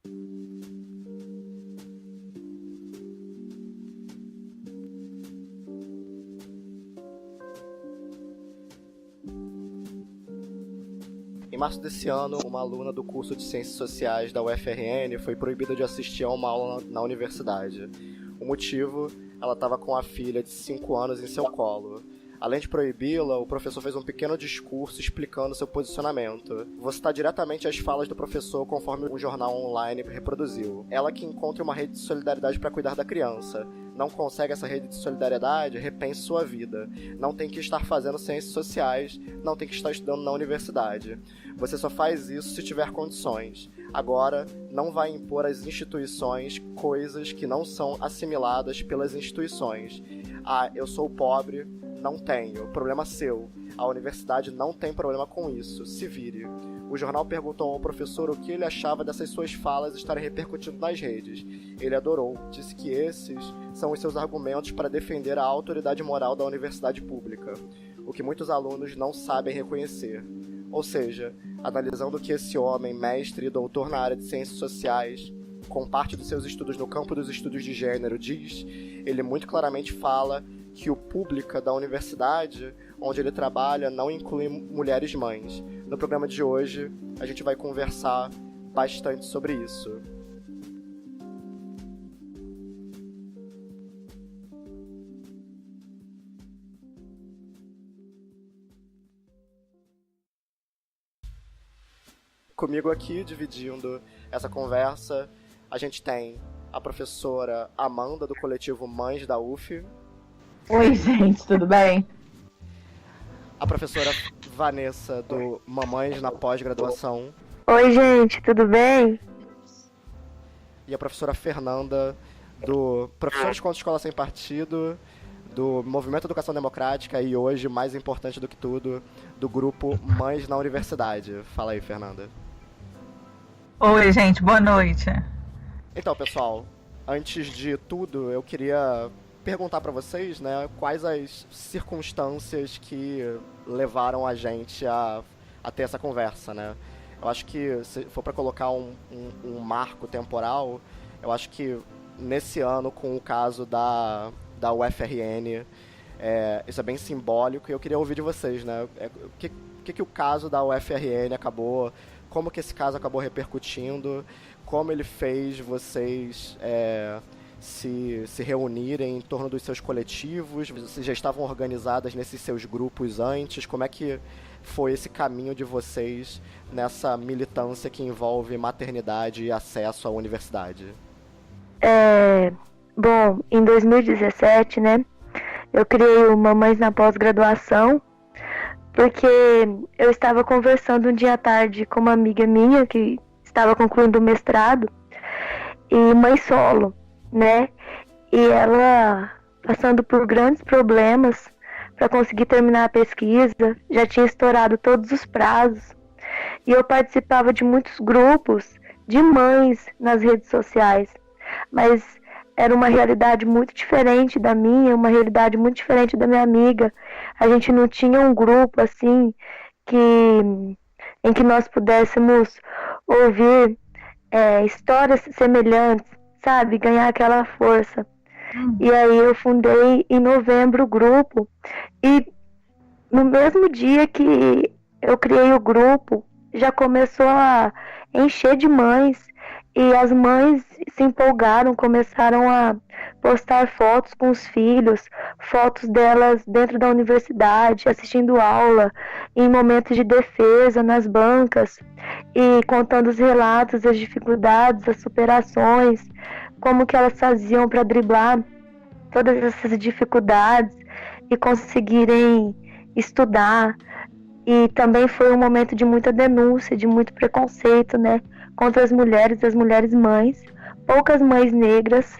Em março desse ano, uma aluna do curso de Ciências Sociais da UFRN foi proibida de assistir a uma aula na universidade. O motivo? Ela estava com a filha de 5 anos em seu colo. Além de proibi-la, o professor fez um pequeno discurso explicando seu posicionamento. Vou citar diretamente as falas do professor conforme um jornal online reproduziu. Ela que encontra uma rede de solidariedade para cuidar da criança. Não consegue essa rede de solidariedade? Repense sua vida. Não tem que estar fazendo ciências sociais, não tem que estar estudando na universidade. Você só faz isso se tiver condições. Agora, não vai impor às instituições coisas que não são assimiladas pelas instituições. Ah, eu sou pobre, não tenho. Problema seu. A universidade não tem problema com isso. Se vire. O jornal perguntou ao professor o que ele achava dessas suas falas estarem repercutindo nas redes. Ele adorou. Disse que esses são os seus argumentos para defender a autoridade moral da universidade pública. O que muitos alunos não sabem reconhecer. Ou seja, analisando o que esse homem, mestre e doutor na área de ciências sociais, com parte dos seus estudos no campo dos estudos de gênero, diz, ele muito claramente fala que o pública da universidade onde ele trabalha não inclui mulheres mães. No programa de hoje, a gente vai conversar bastante sobre isso. Comigo aqui, dividindo essa conversa, a gente tem a professora Amanda, do coletivo Mães da UF. Oi, gente, tudo bem? A professora Vanessa, do Mamães na Pós-Graduação. Oi, gente, tudo bem? E a professora Fernanda, do Professores contra a Escola Sem Partido, do Movimento Educação Democrática e hoje, mais importante do que tudo, do grupo Mães na Universidade. Fala aí, Fernanda. Oi, gente, boa noite. Então, pessoal, antes de tudo, eu queria perguntar para vocês, né, quais as circunstâncias que levaram a gente a ter essa conversa, né? Eu acho que, se for para colocar um marco temporal, eu acho que nesse ano, com o caso da UFRN, isso é bem simbólico e eu queria ouvir de vocês, né? O que o caso da UFRN acabou, como que esse caso acabou repercutindo, como ele fez vocês se reunirem em torno dos seus coletivos, vocês já estavam organizadas nesses seus grupos antes, como é que foi esse caminho de vocês nessa militância que envolve maternidade e acesso à universidade? Bom, em 2017, né, eu criei o Mamães na Pós-Graduação, porque eu estava conversando um dia à tarde com uma amiga minha que estava concluindo o mestrado, e mãe solo, né? E ela passando por grandes problemas para conseguir terminar a pesquisa, já tinha estourado todos os prazos. E eu participava de muitos grupos de mães nas redes sociais, mas era uma realidade muito diferente da minha, uma realidade muito diferente da minha amiga. A gente não tinha um grupo assim em que nós pudéssemos ouvir histórias semelhantes, sabe? Ganhar aquela força. E aí eu fundei em novembro o grupo. E no mesmo dia que eu criei o grupo, já começou a encher de mães. E as mães se empolgaram, começaram a postar fotos com os filhos, fotos delas dentro da universidade, assistindo aula, em momentos de defesa, nas bancas, e contando os relatos, as dificuldades, as superações, como que elas faziam para driblar todas essas dificuldades e conseguirem estudar. E também foi um momento de muita denúncia, de muito preconceito, né, contra as mulheres mães. Poucas mães negras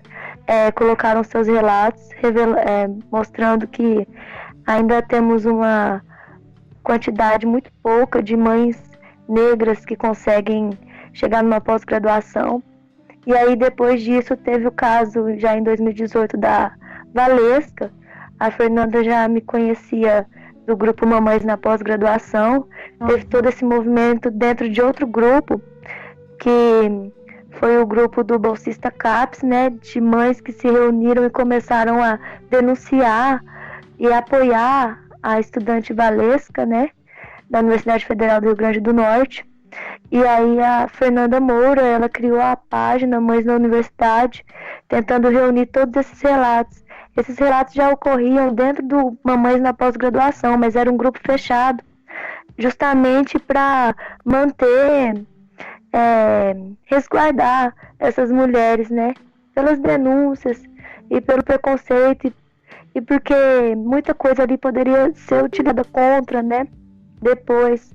colocaram seus relatos, mostrando que ainda temos uma quantidade muito pouca de mães negras que conseguem chegar numa pós-graduação. E aí depois disso teve o caso, já em 2018, da Valesca. A Fernanda já me conhecia do grupo Mamães na Pós-Graduação. Teve todo esse movimento dentro de outro grupo que foi o grupo do Bolsista CAPES, né, de mães que se reuniram e começaram a denunciar e apoiar a estudante Valesca, né, da Universidade Federal do Rio Grande do Norte. E aí a Fernanda Moura, ela criou a página Mães na Universidade, tentando reunir todos esses relatos. Esses relatos já ocorriam dentro do Mamães na Pós-Graduação, mas era um grupo fechado, justamente para manter, resguardar essas mulheres, né, pelas denúncias e pelo preconceito, e porque muita coisa ali poderia ser utilizada contra, né, depois,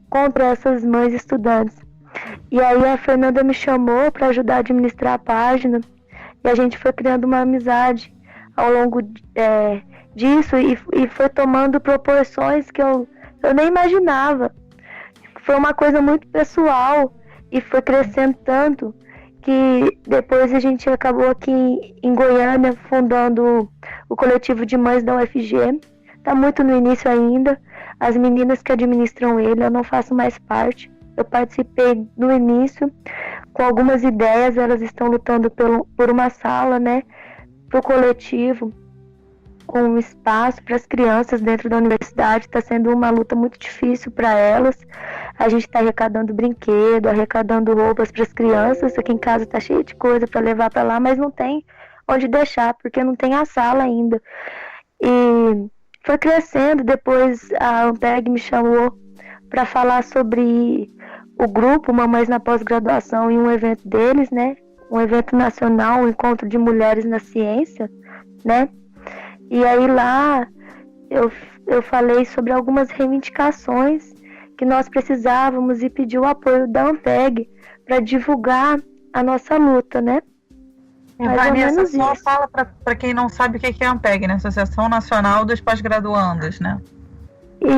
contra essas mães estudantes. E aí a Fernanda me chamou para ajudar a administrar a página, e a gente foi criando uma amizade ao longo disso, e foi tomando proporções que eu nem imaginava. Foi uma coisa muito pessoal e foi crescendo tanto que depois a gente acabou aqui em Goiânia fundando o coletivo de mães da UFG. Está muito no início ainda. As meninas que administram ele, eu não faço mais parte. Eu participei no início com algumas ideias. Elas estão lutando por uma sala, né, para o coletivo, com um espaço para as crianças dentro da universidade. Está sendo uma luta muito difícil para elas. A gente está arrecadando brinquedo, arrecadando roupas para as crianças. Aqui em casa está cheio de coisa para levar para lá, mas não tem onde deixar, porque não tem a sala ainda. E foi crescendo. Depois a Ampeg me chamou para falar sobre o grupo Mamães na Pós-Graduação em um evento deles, né? Um evento nacional, um encontro de mulheres na ciência, né? E aí lá eu falei sobre algumas reivindicações que nós precisávamos e pedi o apoio da Ampeg para divulgar a nossa luta, né? Vanessa, só fala para quem não sabe o que é a Ampeg, né? Associação Nacional dos Pós-Graduandos, né?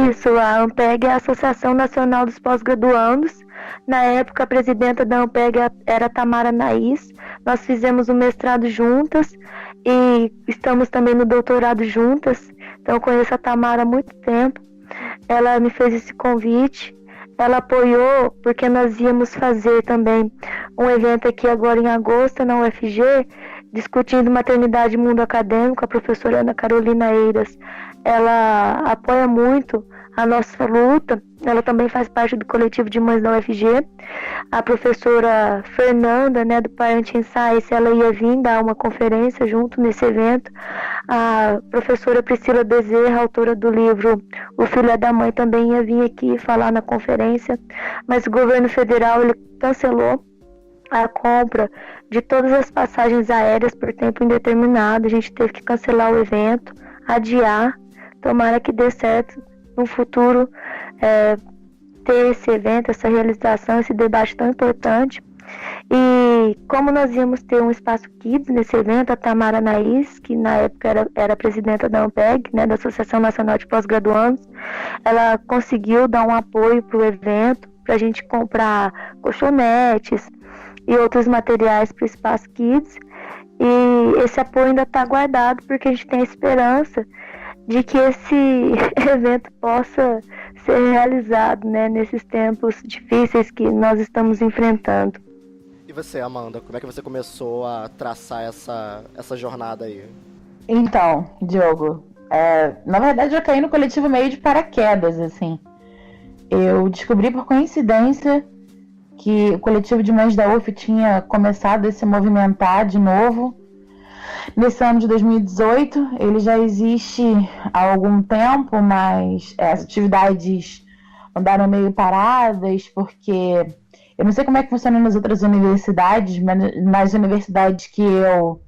Isso, a Ampeg é a Associação Nacional dos Pós-Graduandos. Na época, a presidenta da Ampeg era Tamara Naís. Nós fizemos o mestrado juntas e estamos também no doutorado juntas. Então, eu conheço a Tamara há muito tempo. Ela me fez esse convite. Ela apoiou porque nós íamos fazer também um evento aqui agora em agosto na UFG, discutindo maternidade e mundo acadêmico. A professora Ana Carolina Eiras, ela apoia muito a nossa luta. Ela também faz parte do coletivo de mães da UFG. A professora Fernanda, né, do Parenting Science, ela ia vir dar uma conferência junto nesse evento. A professora Priscila Bezerra, autora do livro O Filho é da Mãe, também ia vir aqui falar na conferência. Mas o governo federal, ele cancelou a compra de todas as passagens aéreas por tempo indeterminado. A gente teve que cancelar o evento, adiar. Tomara que dê certo no futuro, ter esse evento, essa realização, esse debate tão importante. E como nós íamos ter um espaço Kids nesse evento, a Tamara Naís, que na época era presidenta da Ampeg, né, da Associação Nacional de Pós-Graduandos, ela conseguiu dar um apoio para o evento, para a gente comprar colchonetes e outros materiais para o espaço Kids. E esse apoio ainda está guardado, porque a gente tem a esperança de que esse evento possa ser realizado, né, nesses tempos difíceis que nós estamos enfrentando. E você, Amanda, como é que você começou a traçar essa jornada aí? Então, Diogo, na verdade eu caí no coletivo meio de paraquedas, assim. Eu descobri por coincidência que o coletivo de mães da UF tinha começado a se movimentar de novo. Nesse ano de 2018, ele já existe há algum tempo, mas as atividades andaram meio paradas, porque eu não sei como é que funciona nas outras universidades, mas nas universidades que eu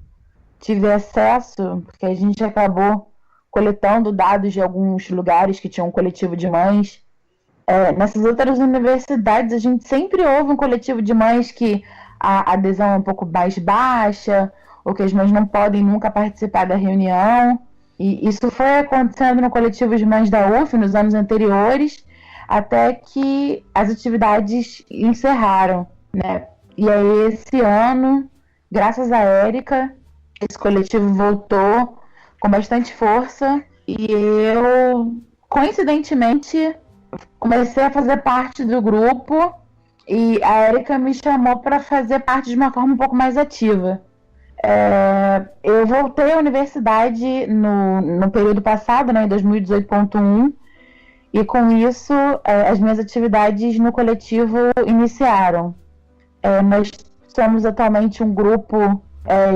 tive acesso, porque a gente acabou coletando dados de alguns lugares que tinham um coletivo de mães. Nessas outras universidades, a gente sempre ouve um coletivo de mães que a adesão é um pouco mais baixa, ou que as mães não podem nunca participar da reunião. E isso foi acontecendo no coletivo de mães da UF nos anos anteriores, até que as atividades encerraram, né? E aí esse ano, graças a Érica, esse coletivo voltou com bastante força e eu, coincidentemente, comecei a fazer parte do grupo E a Erika me chamou para fazer parte de uma forma um pouco mais ativa. Eu voltei à universidade no período passado, né, em 2018.1, e com isso as minhas atividades no coletivo iniciaram. Nós somos atualmente um grupo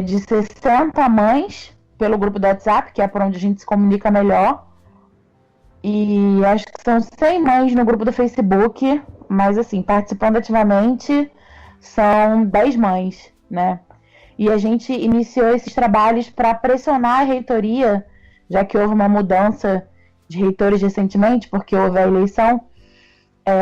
de 60 mães, pelo grupo do WhatsApp, que é por onde a gente se comunica melhor. E acho que são 100 mães no grupo do Facebook, mas assim, participando ativamente são 10 mães, né? E a gente iniciou esses trabalhos para pressionar a reitoria, já que houve uma mudança de reitores recentemente, porque houve a eleição.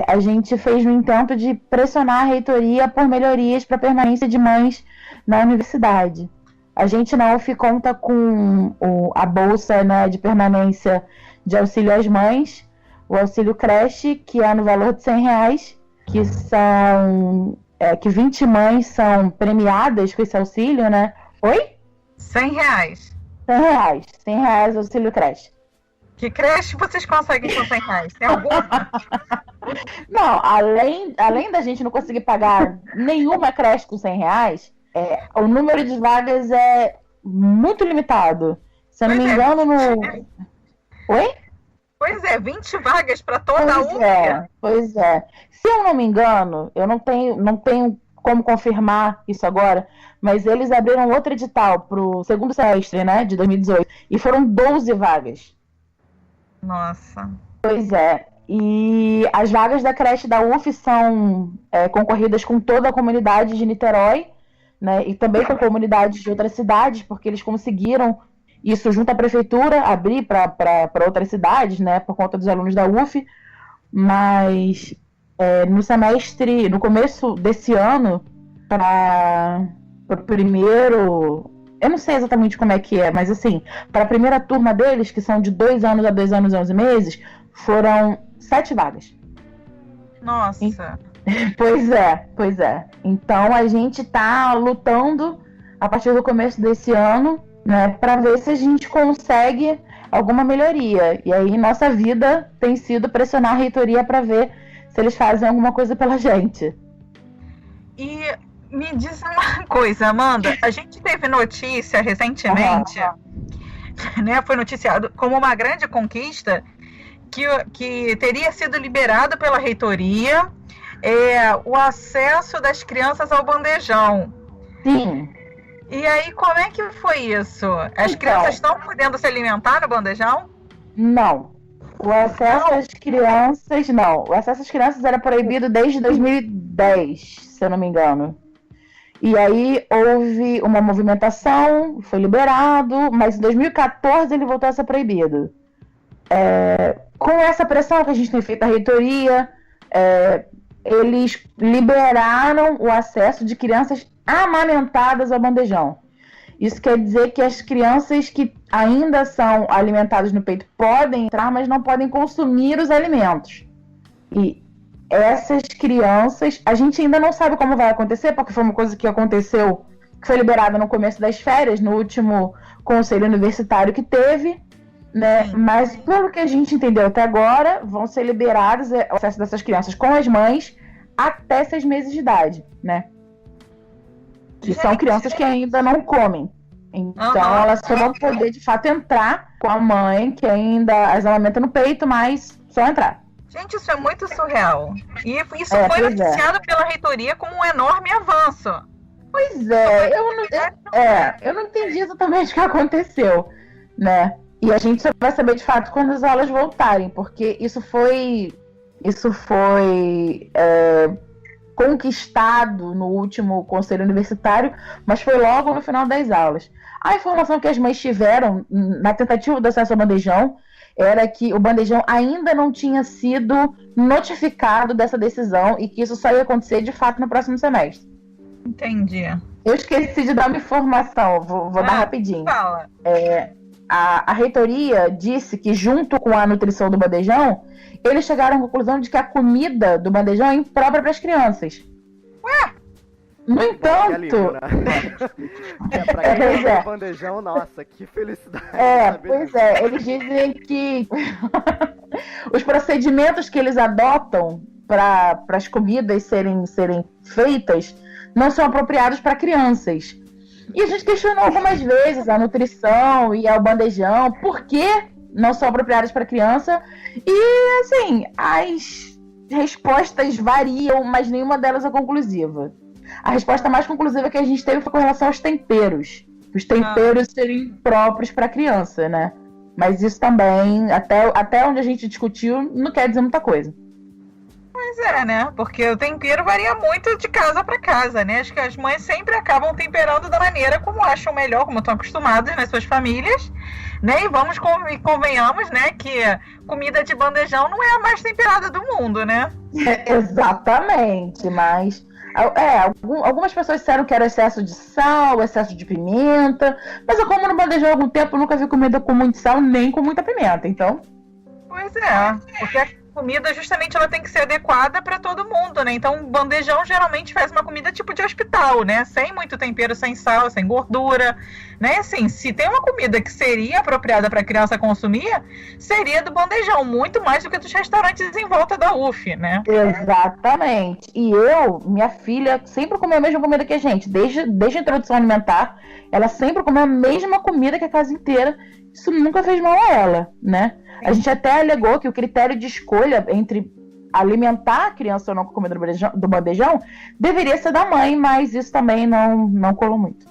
A gente fez no intento de pressionar a reitoria por melhorias para a permanência de mães na universidade. A gente na UF conta com a bolsa, né, de permanência de auxílio às mães, o auxílio creche, que é no valor de R$100, que 20 mães são premiadas com esse auxílio, né? Oi? R$100. R$100 auxílio creche. Que creche vocês conseguem com R$100? Tem alguma? Não, além da gente não conseguir pagar nenhuma creche com R$100, o número de vagas é muito limitado. Se eu não me engano, Oi? Pois é, 20 vagas para toda a UF. Pois é. Se eu não me engano, eu não tenho como confirmar isso agora, mas eles abriram outro edital para o segundo semestre, né, de 2018, e foram 12 vagas. Nossa. Pois é. E as vagas da creche da UF são concorridas com toda a comunidade de Niterói, né, e também com comunidades de outras cidades, porque eles conseguiram isso junto à prefeitura, abrir para outras cidades, né, por conta dos alunos da UF, mas no começo desse ano, para o primeiro, eu não sei exatamente como é que é, mas assim, para a primeira turma deles, que são de 2 anos a 2 anos e 11 meses, foram 7 vagas. Nossa! Pois é. Então a gente está lutando a partir do começo desse ano, né, para ver se a gente consegue alguma melhoria. E aí nossa vida tem sido pressionar a reitoria para ver se eles fazem alguma coisa pela gente. E me diz uma coisa, Amanda, a gente teve notícia recentemente, né, foi noticiado como uma grande conquista que teria sido liberado pela reitoria o acesso das crianças ao bandejão. Sim. E aí, como é que foi isso? As crianças estão podendo se alimentar no bandejão? Não. O acesso às crianças, não. O acesso às crianças era proibido desde 2010, se eu não me engano. E aí houve uma movimentação, foi liberado, mas em 2014 ele voltou a ser proibido. Com essa pressão que a gente tem feito à reitoria, eles liberaram o acesso de crianças amamentadas ao bandejão. Isso quer dizer que as crianças que ainda são alimentadas no peito podem entrar, mas não podem consumir os alimentos. E essas crianças, a gente ainda não sabe como vai acontecer, porque foi uma coisa que aconteceu, que foi liberada no começo das férias, no último conselho universitário que teve, né? Mas pelo que a gente entendeu até agora, vão ser liberados o acesso dessas crianças com as mães até 6 meses de idade, né? Que são crianças que ainda não comem. Então elas só vão poder de fato entrar com a mãe que ainda as amamenta no peito, mas só entrar. Gente, isso é muito surreal. E isso foi noticiado pela reitoria como um enorme avanço. Pois é, eu não entendi exatamente o que aconteceu, né? E a gente só vai saber de fato quando as aulas voltarem, porque isso foi conquistado no último conselho universitário, mas foi logo no final das aulas. A informação que as mães tiveram na tentativa do acesso ao bandejão era que o bandejão ainda não tinha sido notificado dessa decisão e que isso só ia acontecer de fato no próximo semestre. Entendi. Eu esqueci de dar uma informação, vou dar rapidinho. Fala. A reitoria disse que junto com a nutrição do bandejão, eles chegaram à conclusão de que a comida do bandejão é imprópria para as crianças. Ué? No entanto... Alívio, né? Pra quem é o bandejão, nossa, que felicidade. Pois é, eles dizem que os procedimentos que eles adotam para as comidas serem feitas não são apropriados para crianças. E a gente questionou algumas vezes a nutrição e o bandejão, por que não são apropriados para criança? E, assim, as respostas variam, mas nenhuma delas é conclusiva. A resposta mais conclusiva que a gente teve foi com relação aos temperos. Os temperos serem próprios para criança, né? Mas isso também, até onde a gente discutiu, não quer dizer muita coisa. Pois é, né? Porque o tempero varia muito de casa para casa, né? Acho que as mães sempre acabam temperando da maneira como acham melhor, como estão acostumadas nas suas famílias, né? E convenhamos, né, que comida de bandejão não é a mais temperada do mundo, né? Exatamente, mas algumas pessoas disseram que era excesso de sal, excesso de pimenta, mas eu como no bandejão há algum tempo, nunca vi comida com muito sal nem com muita pimenta, então... Pois é, porque a comida justamente ela tem que ser adequada para todo mundo, né? Então o bandejão geralmente faz uma comida tipo de hospital, né? Sem muito tempero, sem sal, sem gordura, né? Assim, se tem uma comida que seria apropriada para a criança consumir, seria do bandejão, muito mais do que dos restaurantes em volta da UF, né? Exatamente. E minha filha sempre comeu a mesma comida que a gente, desde a introdução alimentar, ela sempre comeu a mesma comida que a casa inteira. Isso nunca fez mal a ela, né? A gente até alegou que o critério de escolha entre alimentar a criança ou não com comida do bandejão deveria ser da mãe, mas isso também não colou muito.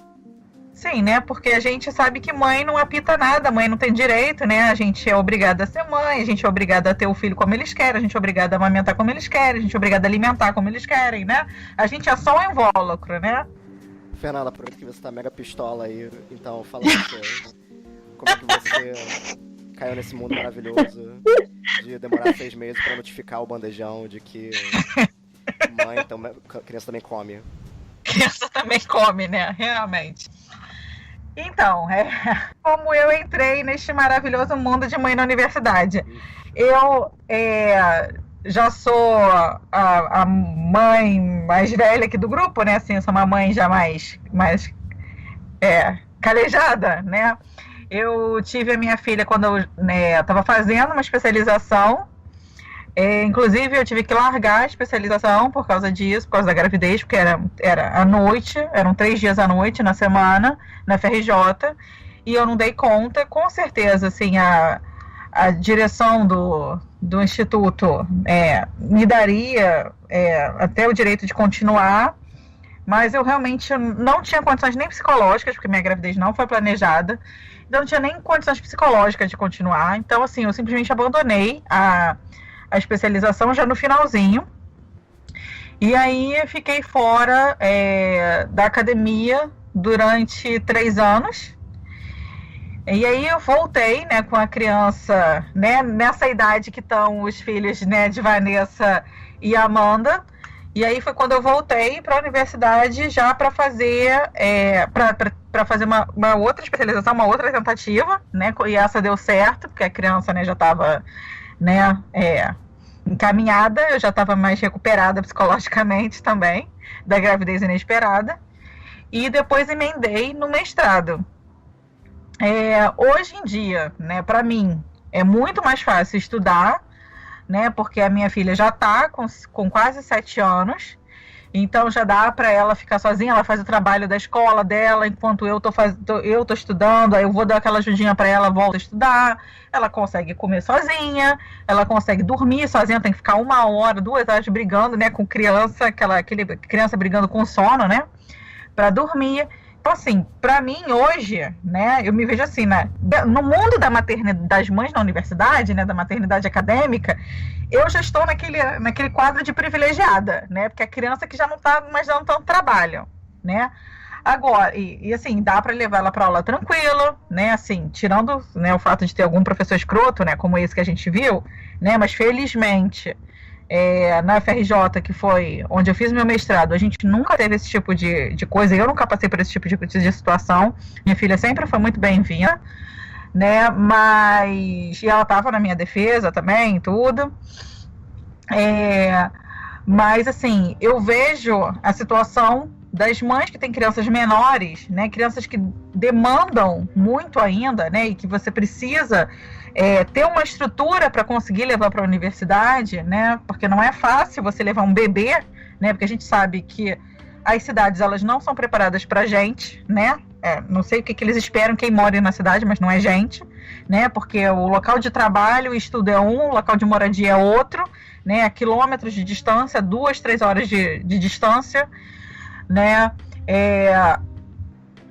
Sim, né? Porque a gente sabe que mãe não apita nada, mãe não tem direito, né? A gente é obrigada a ser mãe, a gente é obrigada a ter o filho como eles querem, a gente é obrigada a amamentar como eles querem, a gente é obrigada a alimentar como eles querem, né? A gente é só um invólucro, né? Fernanda, aproveita que você tá mega pistola aí, então fala você. Como é que você caiu nesse mundo maravilhoso de demorar 6 meses pra notificar o bandejão de que mãe, então criança também come? Criança também come, né? Realmente. Então, como eu entrei neste maravilhoso mundo de mãe na universidade. Eu já sou a mãe mais velha aqui do grupo, né? Assim, eu sou uma mãe já mais calejada, né? Eu tive a minha filha quando eu estava fazendo uma especialização. Inclusive, eu tive que largar a especialização por causa disso, por causa da gravidez, porque era à noite, eram 3 dias à noite na semana, na FRJ, e eu não dei conta. Com certeza, assim, a direção do Instituto me daria até o direito de continuar, mas eu realmente não tinha condições nem psicológicas, porque minha gravidez não foi planejada, então não tinha nem condições psicológicas de continuar. Então, assim, eu simplesmente abandonei a especialização já no finalzinho. E aí eu fiquei fora da academia durante 3 anos. E aí eu voltei, né, com a criança, né, nessa idade que estão os filhos, né, de Vanessa e Amanda. E aí foi quando eu voltei para a universidade já para fazer para fazer uma outra especialização, uma outra tentativa, né? E essa deu certo, porque a criança, né, já estava, né, encaminhada, eu já estava mais recuperada psicologicamente também da gravidez inesperada. E depois emendei no mestrado. Hoje em dia, né, para mim é muito mais fácil estudar, né, porque a minha filha já está com quase 7 anos, então já dá para ela ficar sozinha, ela faz o trabalho da escola dela, enquanto eu tô estudando, aí eu vou dar aquela ajudinha para ela, volta a estudar, ela consegue comer sozinha, ela consegue dormir sozinha, tem que ficar 1 hora, 2 horas brigando, né, com criança, aquele criança brigando com sono, né, para dormir. Então, assim, para mim hoje, né, eu me vejo assim, né, no mundo da maternidade, das mães na universidade, né, da maternidade acadêmica, eu já estou naquele quadro de privilegiada, né, porque a criança que já não está mais dando tanto trabalho, né. Agora, e assim, dá para levar ela para aula tranquila, né, assim, tirando, né, o fato de ter algum professor escroto, né, como esse que a gente viu, né, mas felizmente na FRJ, que foi onde eu fiz meu mestrado, a gente nunca teve esse tipo de coisa, eu nunca passei por esse tipo de situação. Minha filha sempre foi muito bem-vinda, né, mas... E ela estava na minha defesa também, tudo. Mas, assim, eu vejo a situação das mães que têm crianças menores, né, crianças que demandam muito ainda, né, e que você precisa ter uma estrutura para conseguir levar para a universidade, né? Porque não é fácil você levar um bebê, né? Porque a gente sabe que as cidades, elas não são preparadas para gente, né? Não sei o que eles esperam, quem mora na cidade, mas não é gente, né? Porque o local de trabalho e estudo é um, o local de moradia é outro, né? A quilômetros de distância, 2, 3 horas de distância, né?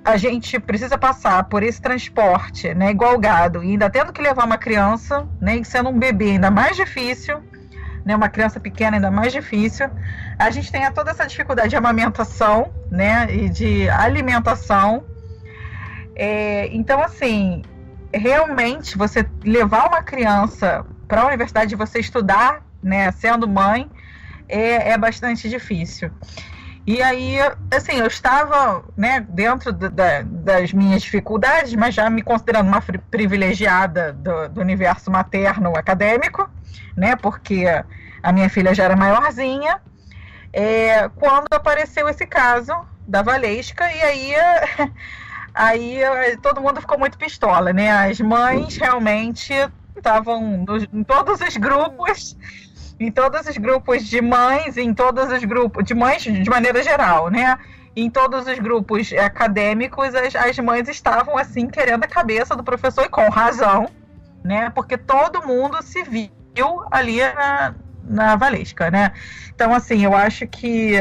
A gente precisa passar por esse transporte, né? Igual gado, e ainda tendo que levar uma criança, né? E sendo um bebê ainda mais difícil, né, uma criança pequena ainda mais difícil. A gente tem toda essa dificuldade de amamentação, né, e de alimentação. Então, assim, realmente você levar uma criança para a universidade e você estudar, né, sendo mãe, é bastante difícil. E aí, assim, eu estava, né, dentro das minhas dificuldades, mas já me considerando uma privilegiada do universo materno acadêmico, né, porque a minha filha já era maiorzinha, quando apareceu esse caso da Valesca, e aí todo mundo ficou muito pistola, né? As mães realmente estavam em todos os grupos de mães, em todos os grupos de mães de maneira geral, né? Em todos os grupos acadêmicos, as mães estavam assim querendo a cabeça do professor, e com razão, né? Porque todo mundo se viu ali na Valesca, né? Então, assim, eu acho que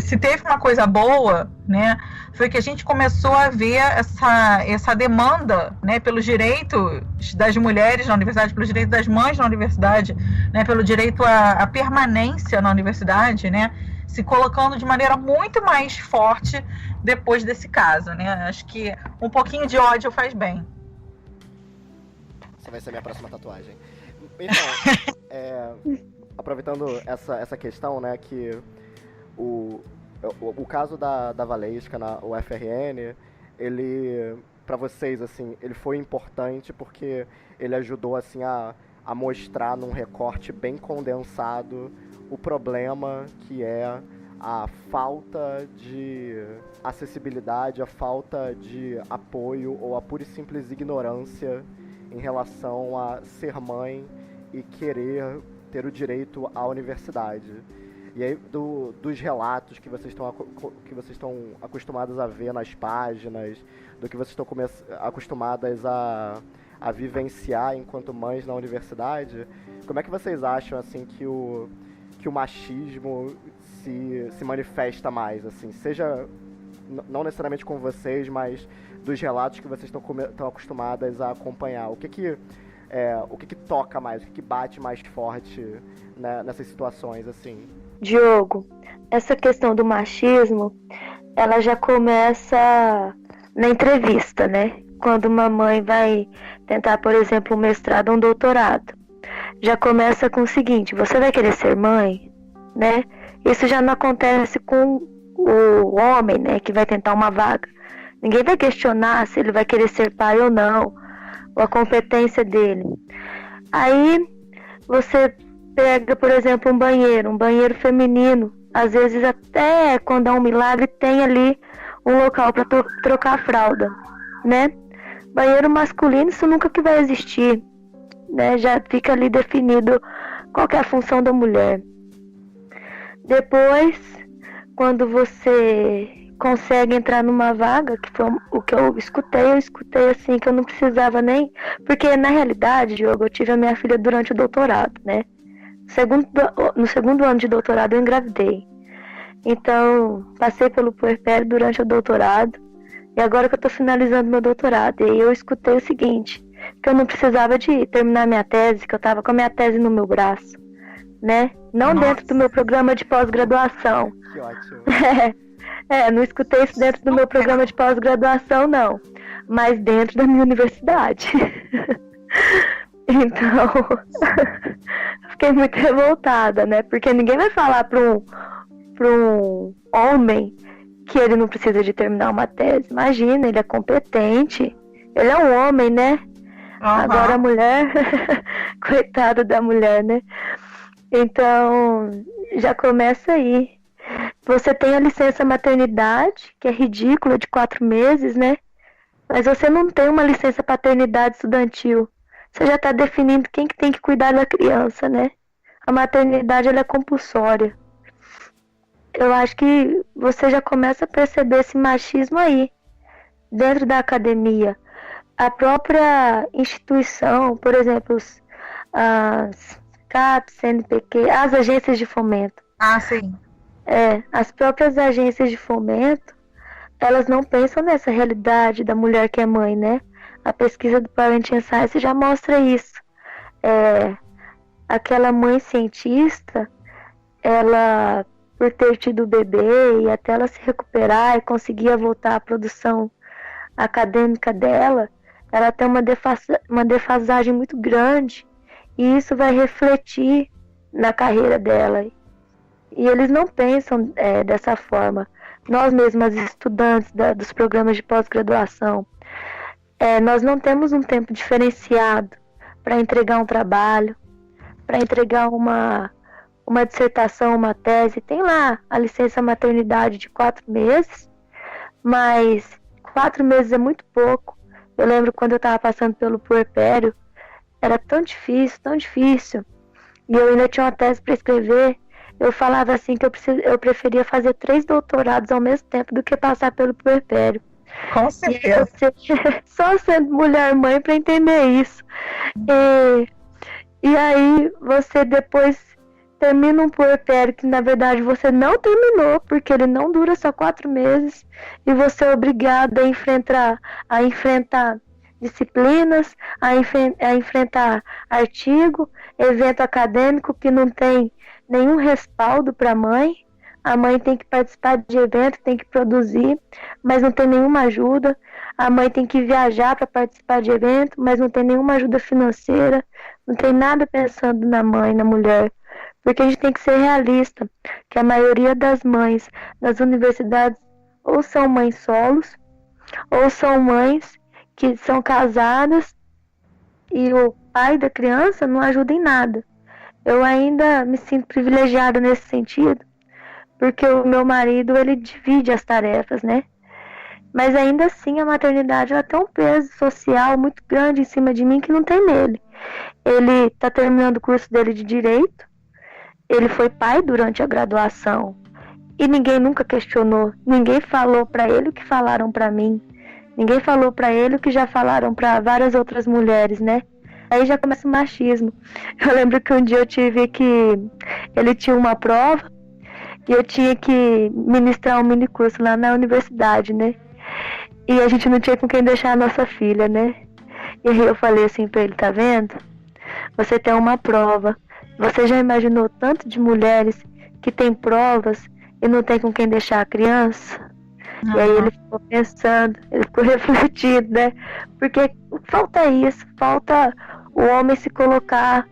se teve uma coisa boa, né, foi que a gente começou a ver essa demanda, né, pelos direitos das mulheres na universidade, pelo direito das mães na universidade, né, pelo direito à permanência na universidade, né, se colocando de maneira muito mais forte depois desse caso, né? Acho que um pouquinho de ódio faz bem. Essa vai ser a minha próxima tatuagem. Então, aproveitando essa questão, né, que o caso da Valesca na UFRN, ele, para vocês, assim, ele foi importante porque ele ajudou, assim, a mostrar num recorte bem condensado o problema que é a falta de acessibilidade, a falta de apoio ou a pura e simples ignorância em relação a ser mãe e querer ter o direito à universidade. E aí, dos relatos que vocês estão acostumados a ver nas páginas, do que vocês estão acostumadas a vivenciar enquanto mães na universidade, como é que vocês acham, assim, que o machismo se manifesta mais, assim, seja não necessariamente com vocês, mas dos relatos que vocês estão acostumadas a acompanhar? O que toca mais, o que bate mais forte, né, nessas situações, assim? Diogo, essa questão do machismo, ela já começa na entrevista, né? Quando uma mãe vai tentar, por exemplo, um mestrado ou um doutorado. Já começa com o seguinte: você vai querer ser mãe, né? Isso já não acontece com o homem, né, que vai tentar uma vaga. Ninguém vai questionar se ele vai querer ser pai ou não, ou a competência dele. Aí você pega, por exemplo, um banheiro feminino. Às vezes, até quando há um milagre, tem ali um local para trocar a fralda, né? Banheiro masculino, isso nunca que vai existir, né? Já fica ali definido qual que é a função da mulher. Depois, quando você consegue entrar numa vaga, que foi o que eu escutei assim, que eu não precisava nem... Porque, na realidade, Diogo, eu tive a minha filha durante o doutorado, né? No segundo ano de doutorado eu engravidei. Então, passei pelo puerpério durante o doutorado, e agora que eu tô finalizando meu doutorado, e aí eu escutei o seguinte, que eu não precisava de terminar minha tese, que eu tava com a minha tese no meu braço, né? Não dentro do meu programa de pós-graduação. Que ótimo. Não escutei isso dentro do meu programa de pós-graduação, não. Mas dentro da minha universidade. Então, fiquei muito revoltada, né? Porque ninguém vai falar para um homem que ele não precisa de terminar uma tese. Imagina, ele é competente. Ele é um homem, né? Uhum. Agora a mulher... Coitada da mulher, né? Então, já começa aí. Você tem a licença maternidade, que é ridícula, de 4 meses, né? Mas você não tem uma licença paternidade estudantil. Você já está definindo quem que tem que cuidar da criança, né? A maternidade, ela é compulsória. Eu acho que você já começa a perceber esse machismo aí, dentro da academia. A própria instituição, por exemplo, as CAPES, CNPq, as agências de fomento. Ah, sim. As próprias agências de fomento, elas não pensam nessa realidade da mulher que é mãe, né? A pesquisa do Parenting Science já mostra isso. Aquela mãe cientista, ela, por ter tido o bebê e até ela se recuperar e conseguir voltar à produção acadêmica dela, ela tem uma defasagem muito grande e isso vai refletir na carreira dela. E eles não pensam dessa forma. Nós mesmas, estudantes dos programas de pós-graduação, nós não temos um tempo diferenciado para entregar um trabalho, para entregar uma dissertação, uma tese. Tem lá a licença maternidade de 4 meses, mas 4 meses é muito pouco. Eu lembro quando eu estava passando pelo puerpério, era tão difícil, e eu ainda tinha uma tese para escrever. Eu falava assim que eu preferia fazer 3 doutorados ao mesmo tempo do que passar pelo puerpério. Com certeza. Só sendo mulher mãe para entender isso. E aí você depois termina um puerpério que na verdade você não terminou, porque ele não dura só 4 meses, e você é obrigada a enfrentar disciplinas, a enfrentar artigo, evento acadêmico que não tem nenhum respaldo para a mãe. A mãe tem que participar de evento, tem que produzir, mas não tem nenhuma ajuda. A mãe tem que viajar para participar de evento, mas não tem nenhuma ajuda financeira. Não tem nada pensando na mãe, na mulher. Porque a gente tem que ser realista, que a maioria das mães das universidades ou são mães solos, ou são mães que são casadas e o pai da criança não ajuda em nada. Eu ainda me sinto privilegiada nesse sentido, porque o meu marido, ele divide as tarefas, né? Mas ainda assim a maternidade ela tem um peso social muito grande em cima de mim que não tem nele. Ele está terminando o curso dele de Direito, ele foi pai durante a graduação e ninguém nunca questionou, ninguém falou para ele o que falaram para mim, ninguém falou para ele o que já falaram para várias outras mulheres, né? Aí já começa o machismo. Eu lembro que um dia ele tinha uma prova e eu tinha que ministrar um mini curso lá na universidade, né? E a gente não tinha com quem deixar a nossa filha, né? E aí eu falei assim pra ele, tá vendo? Você tem uma prova. Você já imaginou tanto de mulheres que tem provas e não tem com quem deixar a criança? Uhum. E aí ele ficou pensando, ele ficou refletindo, né? Porque falta isso, falta o homem se colocar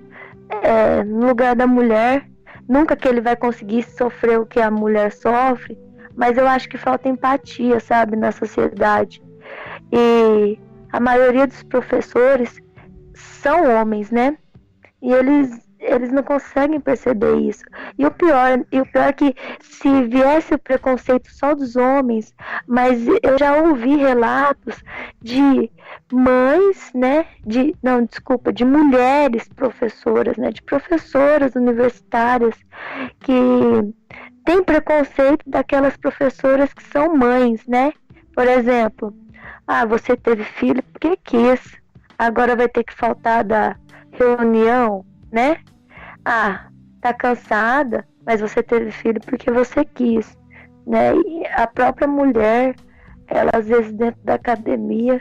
no lugar da mulher. Nunca que ele vai conseguir sofrer o que a mulher sofre, mas eu acho que falta empatia, sabe, na sociedade. E a maioria dos professores são homens, né? E eles não conseguem perceber isso. E o pior é que se viesse o preconceito só dos homens, mas eu já ouvi relatos de mães, né, de mulheres professoras, né, de professoras universitárias que têm preconceito daquelas professoras que são mães, né? Por exemplo, você teve filho porque quis, agora vai ter que faltar da reunião, né? Tá cansada, mas você teve filho porque você quis, né? E a própria mulher, ela às vezes dentro da academia,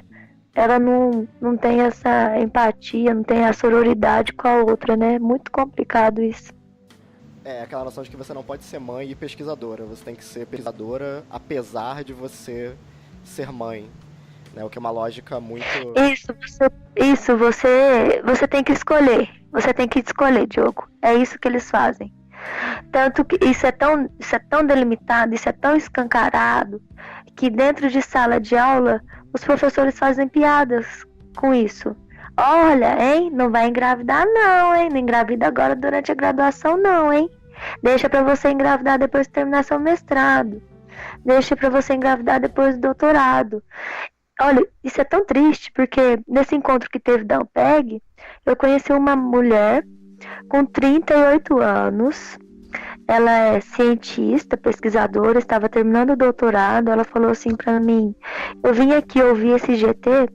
ela não tem essa empatia, não tem a sororidade com a outra, né? Muito complicado isso. Aquela noção de que você não pode ser mãe e pesquisadora. Você tem que ser pesquisadora apesar de você ser mãe, né? O que é uma lógica muito... Isso, você tem que escolher. Você tem que escolher, Diogo. É isso que eles fazem. Tanto que isso é tão delimitado, isso é tão escancarado, que dentro de sala de aula, os professores fazem piadas com isso. Olha, hein? Não vai engravidar não, hein? Não engravida agora durante a graduação não, hein? Deixa pra você engravidar depois de terminar seu mestrado. Deixa pra você engravidar depois do doutorado. Olha, isso é tão triste, porque nesse encontro que teve da Ampeg, eu conheci uma mulher com 38 anos. Ela é cientista, pesquisadora, estava terminando o doutorado. Ela falou assim pra mim: eu vim aqui ouvir esse GT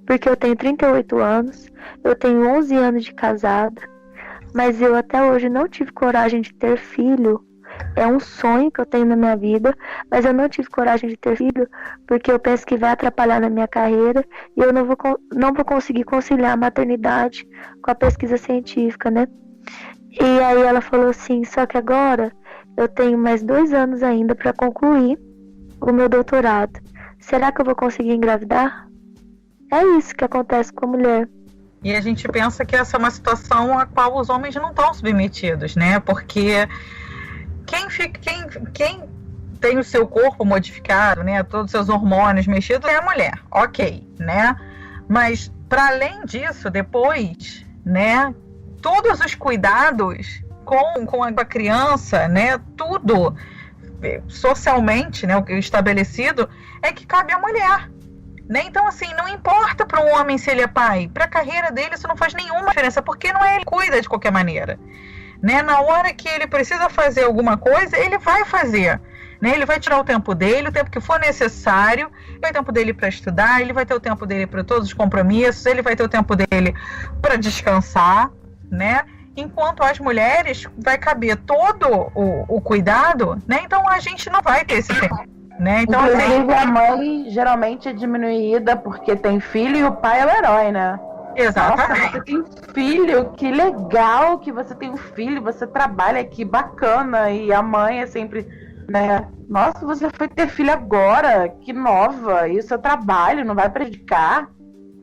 porque eu tenho 38 anos, eu tenho 11 anos de casada, mas eu até hoje não tive coragem de ter filho. É um sonho que eu tenho na minha vida, mas eu não tive coragem de ter filho porque eu penso que vai atrapalhar na minha carreira e eu não vou conseguir conciliar a maternidade com a pesquisa científica, né? E aí ela falou assim: só que agora eu tenho mais 2 anos ainda para concluir o meu doutorado. Será que eu vou conseguir engravidar? É isso que acontece com a mulher. E a gente pensa que essa é uma situação a qual os homens não estão submetidos, né? Porque quem tem o seu corpo modificado, né, todos os seus hormônios mexidos, é a mulher, ok, né? Mas, para além disso, depois, né, todos os cuidados com a criança, né, tudo socialmente, né, o que é estabelecido, é que cabe à mulher. Né? Então, assim, não importa para um homem se ele é pai, para a carreira dele isso não faz nenhuma diferença, porque não é ele que cuida de qualquer maneira. Né? Na hora que ele precisa fazer alguma coisa, ele vai fazer. Né? Ele vai tirar o tempo dele, o tempo que for necessário, vai ter o tempo dele para estudar, ele vai ter o tempo dele para todos os compromissos, ele vai ter o tempo dele para descansar, né? Enquanto as mulheres vai caber todo o cuidado, né? Então a gente não vai ter esse tempo. Né? Então, inclusive, a mãe geralmente é diminuída porque tem filho e o pai é o herói, né? Exatamente. Nossa, você tem filho, que legal que você tem um filho, você trabalha, que bacana. E a mãe é sempre, né? Nossa, você foi ter filho agora, que nova. E o seu trabalho não vai prejudicar?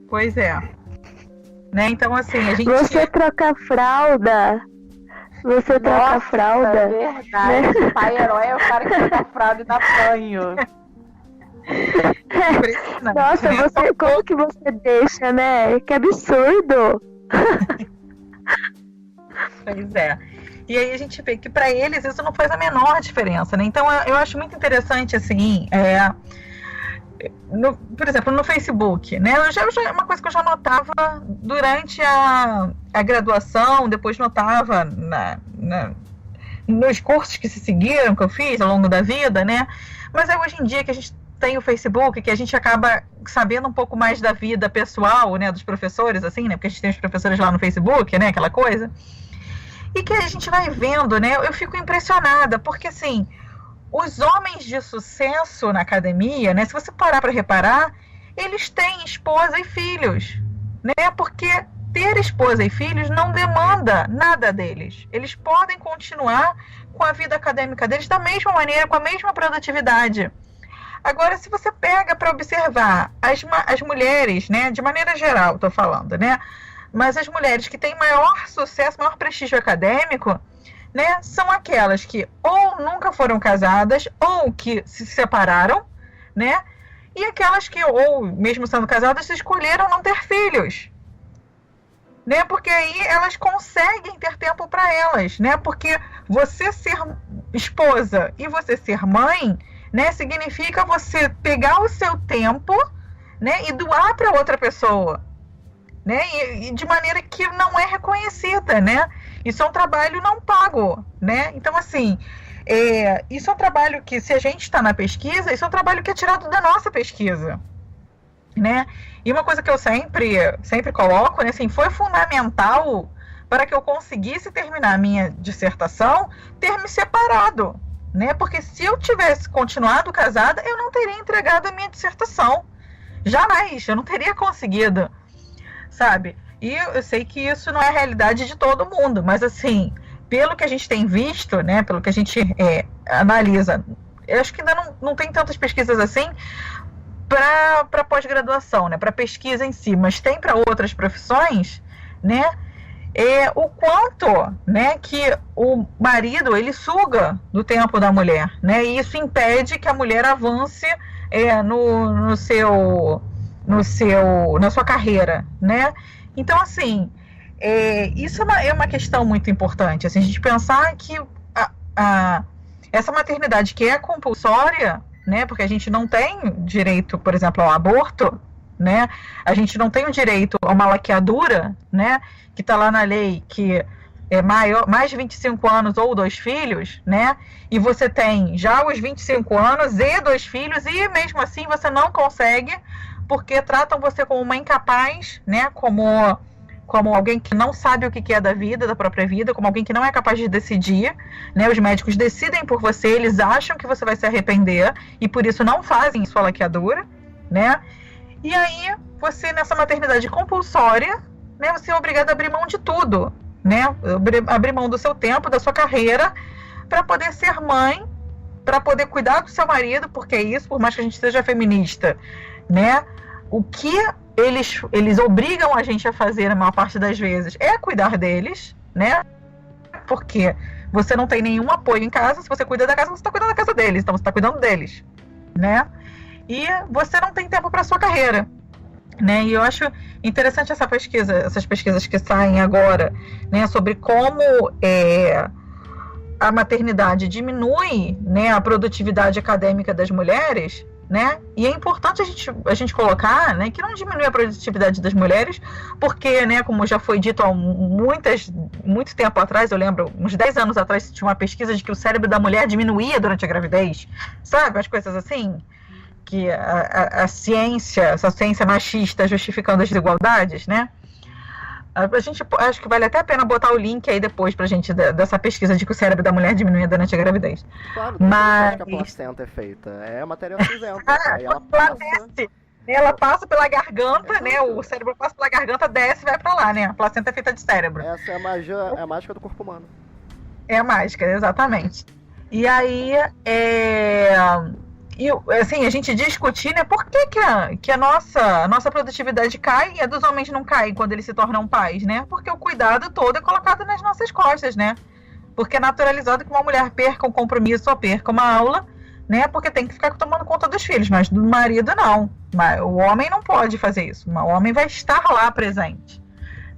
Pois é. Né? Então, assim, a gente... Você troca fralda. Você troca a fralda. É verdade. Né? O pai herói é o cara que troca a fralda e dá banho. Nossa, como que você deixa, né? Que absurdo. Pois é. E aí a gente vê que para eles isso não faz a menor diferença, né? Então eu acho muito interessante, assim, por exemplo, no Facebook, né? É uma coisa que eu já notava durante a graduação, depois notava nos cursos que se seguiram, que eu fiz ao longo da vida, né? Mas é hoje em dia que a gente tem o Facebook, que a gente acaba sabendo um pouco mais da vida pessoal, né, dos professores, assim, né? Porque a gente tem os professores lá no Facebook, né? Aquela coisa. E que a gente vai vendo, né? Eu fico impressionada, porque, assim, os homens de sucesso na academia, né, se você parar para reparar, eles têm esposa e filhos, né? Porque ter esposa e filhos não demanda nada deles. Eles podem continuar com a vida acadêmica deles da mesma maneira, com a mesma produtividade. Agora, se você pega para observar as mulheres, né, de maneira geral, estou falando, né, mas as mulheres que têm maior sucesso, maior prestígio acadêmico, né, são aquelas que ou nunca foram casadas ou que se separaram, né, e aquelas que, ou mesmo sendo casadas, escolheram não ter filhos, né, porque aí elas conseguem ter tempo para elas, né, porque você ser esposa e você ser mãe, né, significa você pegar o seu tempo, né, e doar para outra pessoa, né, e de maneira que não é reconhecida, né. Isso é um trabalho não pago, né? Então, assim, isso é um trabalho que, se a gente está na pesquisa, isso é um trabalho que é tirado da nossa pesquisa, né? E uma coisa que eu sempre coloco, né, assim, foi fundamental para que eu conseguisse terminar a minha dissertação, ter me separado, né? Porque se eu tivesse continuado casada, eu não teria entregado a minha dissertação. Jamais, eu não teria conseguido, sabe? E eu sei que isso não é a realidade de todo mundo, mas, assim, pelo que a gente tem visto, né, pelo que a gente analisa, eu acho que ainda não tem tantas pesquisas assim para pós-graduação, né, para pesquisa em si, mas tem para outras profissões, né, o quanto, né, que o marido, ele suga do tempo da mulher, né, e isso impede que a mulher avance na sua carreira, né. Então, assim, isso é uma questão muito importante. Assim, a gente pensar que essa maternidade que é compulsória, né? Porque a gente não tem direito, por exemplo, ao aborto, né? A gente não tem o direito a uma laqueadura, né? Que está lá na lei, que é mais de 25 anos ou 2 filhos, né? E você tem já os 25 anos e 2 filhos, e mesmo assim você não consegue, porque tratam você como uma incapaz, né? Como alguém que não sabe o que é da vida, da própria vida, como alguém que não é capaz de decidir, né? Os médicos decidem por você, eles acham que você vai se arrepender, e por isso não fazem sua laqueadura, né? E aí, você nessa maternidade compulsória, né? Você é obrigado a abrir mão de tudo, né? Abrir mão do seu tempo, da sua carreira, para poder ser mãe, para poder cuidar do seu marido, porque é isso, por mais que a gente seja feminista, né? O que eles obrigam a gente a fazer, na maior parte das vezes, é cuidar deles, né? Porque você não tem nenhum apoio em casa. Se você cuida da casa, você está cuidando da casa deles, então você está cuidando deles, né? E você não tem tempo para sua carreira, né? E eu acho interessante essas pesquisas que saem agora, né, sobre como a maternidade diminui, né, a produtividade acadêmica das mulheres, né? E é importante a gente colocar, né, que não diminui a produtividade das mulheres, porque, né, como já foi dito há muito tempo atrás, eu lembro, uns 10 anos atrás, tinha uma pesquisa de que o cérebro da mulher diminuía durante a gravidez, sabe? As coisas assim, que essa ciência machista justificando as desigualdades, né? A gente, acho que vale até a pena botar o link aí depois pra gente dessa pesquisa de que o cérebro da mulher diminuía durante a gravidez. Claro, mas que a placenta é feita. É matéria cinzenta. Aí ela passa pela garganta, né? O cérebro passa pela garganta, desce e vai pra lá, né? A placenta é feita de cérebro. Essa é a mágica do corpo humano. É a mágica, exatamente. E aí, e assim, a gente discutir, né, por que a nossa produtividade cai e a dos homens não cai quando eles se tornam pais, né? Porque o cuidado todo é colocado nas nossas costas, né? Porque é naturalizado que uma mulher perca um compromisso ou perca uma aula, né? Porque tem que ficar tomando conta dos filhos, mas do marido não. O homem não pode fazer isso. O homem vai estar lá presente,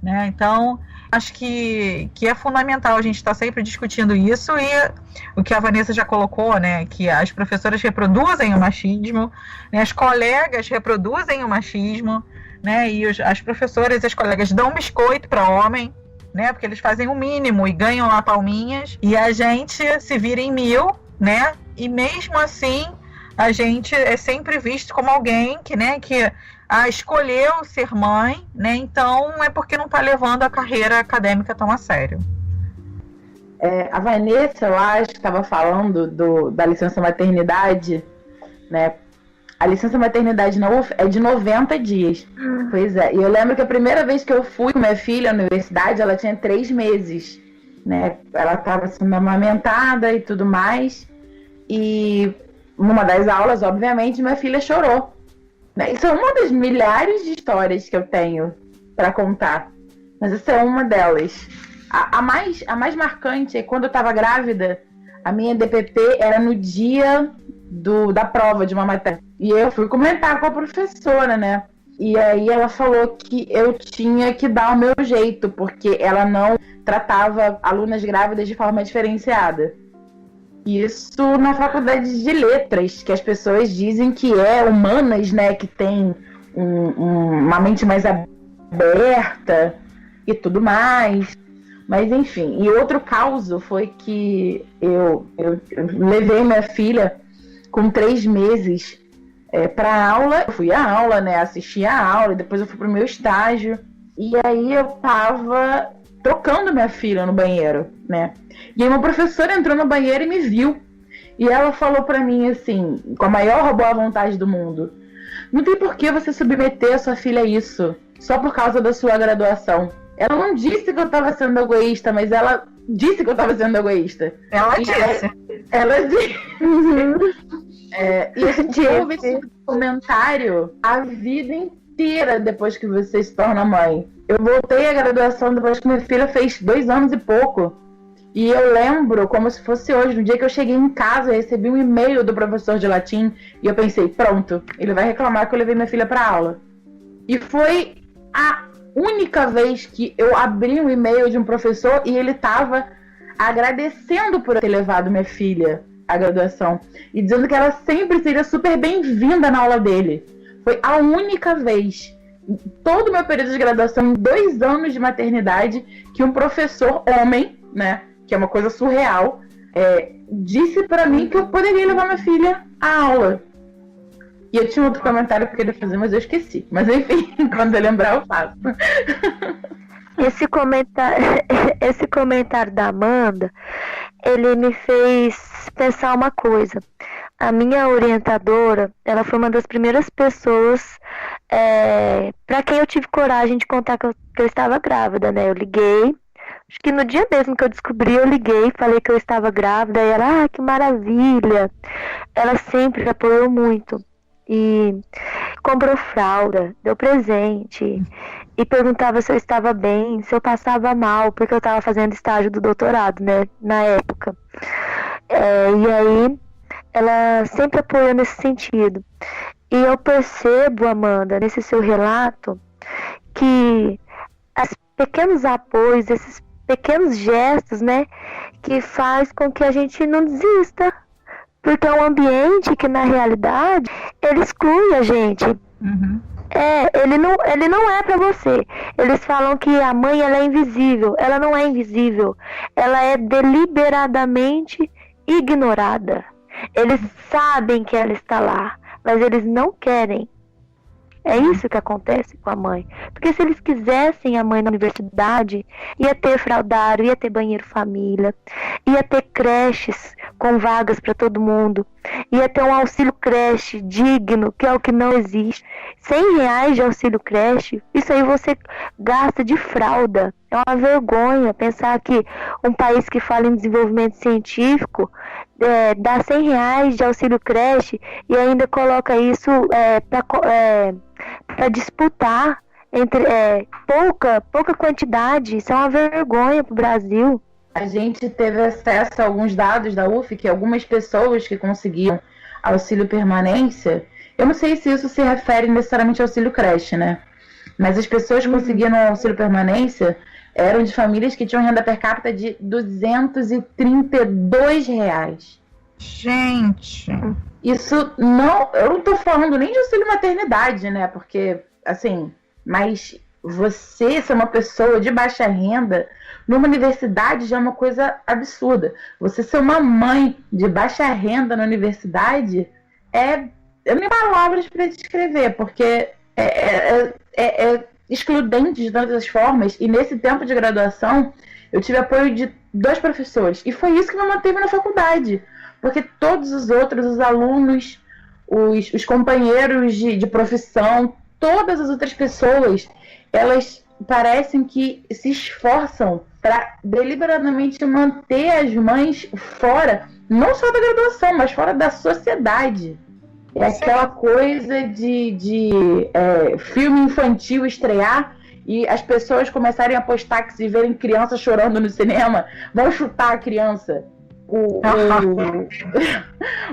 né? Então, acho que é fundamental a gente estar sempre discutindo isso, e o que a Vanessa já colocou, né, que as professoras reproduzem o machismo, né, as colegas reproduzem o machismo, né, e as professoras e as colegas dão biscoito para homem, né, porque eles fazem o mínimo e ganham lá palminhas, e a gente se vira em 1000, né, e mesmo assim a gente é sempre visto como alguém que, né, que escolheu ser mãe, né? Então é porque não está levando a carreira acadêmica tão a sério. A Vanessa, eu acho que estava falando da licença maternidade, né? A licença maternidade na UF é de 90 dias. Pois é. E eu lembro que a primeira vez que eu fui com minha filha à universidade, ela tinha 3 meses, né? Ela estava sendo amamentada e tudo mais. E numa das aulas, obviamente, minha filha chorou. Isso é uma das milhares de histórias que eu tenho para contar, mas essa é uma delas. A mais marcante é quando eu estava grávida, a minha DPP era no dia da prova de uma matéria. E eu fui comentar com a professora, né? E aí ela falou que eu tinha que dar o meu jeito, porque ela não tratava alunas grávidas de forma diferenciada. Isso na faculdade de letras, que as pessoas dizem que é humanas, né, que tem uma mente mais aberta e tudo mais. Mas enfim, e outro caso foi que eu levei minha filha com 3 meses para aula. Eu fui à aula, né, assisti a aula, depois eu fui pro meu estágio. E aí eu tava trocando minha filha no banheiro, né? E aí uma professora entrou no banheiro e me viu. E ela falou pra mim assim, com a maior boa vontade do mundo: não tem por que você submeter a sua filha a isso, só por causa da sua graduação. Ela não disse que eu tava sendo egoísta, mas ela disse que eu tava sendo egoísta. Ela disse. Ela disse. E a gente ouve esse comentário a vida inteira depois que você se torna mãe. Eu voltei à graduação depois que minha filha fez 2 anos e pouco. E eu lembro como se fosse hoje, no dia que eu cheguei em casa, eu recebi um e-mail do professor de latim e eu pensei, pronto, ele vai reclamar que eu levei minha filha para aula. E foi a única vez que eu abri um e-mail de um professor e ele estava agradecendo por eu ter levado minha filha a graduação, e dizendo que ela sempre seria super bem-vinda na aula dele. Foi a única vez, em todo o meu período de graduação, em 2 anos de maternidade, que um professor homem, né, que é uma coisa surreal, disse pra mim que eu poderia levar minha filha à aula. E eu tinha outro comentário que eu queria fazer, mas eu esqueci. Mas enfim, quando eu lembrar eu faço. Esse comentário da Amanda, ele me fez pensar uma coisa. A minha orientadora, ela foi uma das primeiras pessoas para quem eu tive coragem de contar que eu estava grávida, né? Eu liguei, acho que no dia mesmo que eu descobri, eu liguei, falei que eu estava grávida, e ela, que maravilha! Ela sempre apoiou muito. E comprou fralda, deu presente, e perguntava se eu estava bem, se eu passava mal, porque eu estava fazendo estágio do doutorado, né, na época. E aí, ela sempre apoiou nesse sentido. E eu percebo, Amanda, nesse seu relato, que os pequenos apoios, esses pequenos gestos, né, que faz com que a gente não desista. Porque é um ambiente que, na realidade, ele exclui a gente. Uhum. Ele não é pra você. Eles falam que a mãe, ela é invisível. Ela não é invisível. Ela é deliberadamente ignorada. Eles sabem que ela está lá, mas eles não querem. É isso que acontece com a mãe. Porque se eles quisessem a mãe na universidade, ia ter fraldário, ia ter banheiro família, ia ter creches com vagas para todo mundo, ia ter um auxílio creche digno, que é o que não existe. R$100 de auxílio creche, isso aí você gasta de fralda. É uma vergonha pensar que um país que fala em desenvolvimento científico dá R$100 de auxílio creche e ainda coloca isso para disputar entre pouca quantidade. Isso é uma vergonha para o Brasil. A gente teve acesso a alguns dados da UF, que algumas pessoas que conseguiam auxílio permanência, eu não sei se isso se refere necessariamente ao auxílio creche, né? Mas as pessoas que conseguiram auxílio permanência eram de famílias que tinham renda per capita de R$232. Gente! Isso não... Eu não tô falando nem de auxílio maternidade, né? Porque, assim... Mas você ser uma pessoa de baixa renda numa universidade já é uma coisa absurda. Você ser uma mãe de baixa renda na universidade eu não tenho palavras para descrever, porque é excludente de tantas formas. E nesse tempo de graduação, eu tive apoio de 2 professores. E foi isso que me manteve na faculdade. Porque todos os outros, os alunos, os companheiros de profissão, todas as outras pessoas, elas parecem que se esforçam para deliberadamente manter as mães fora, não só da graduação, mas fora da sociedade. É aquela coisa de filme infantil estrear e as pessoas começarem a postar que se verem crianças chorando no cinema, vão chutar a criança.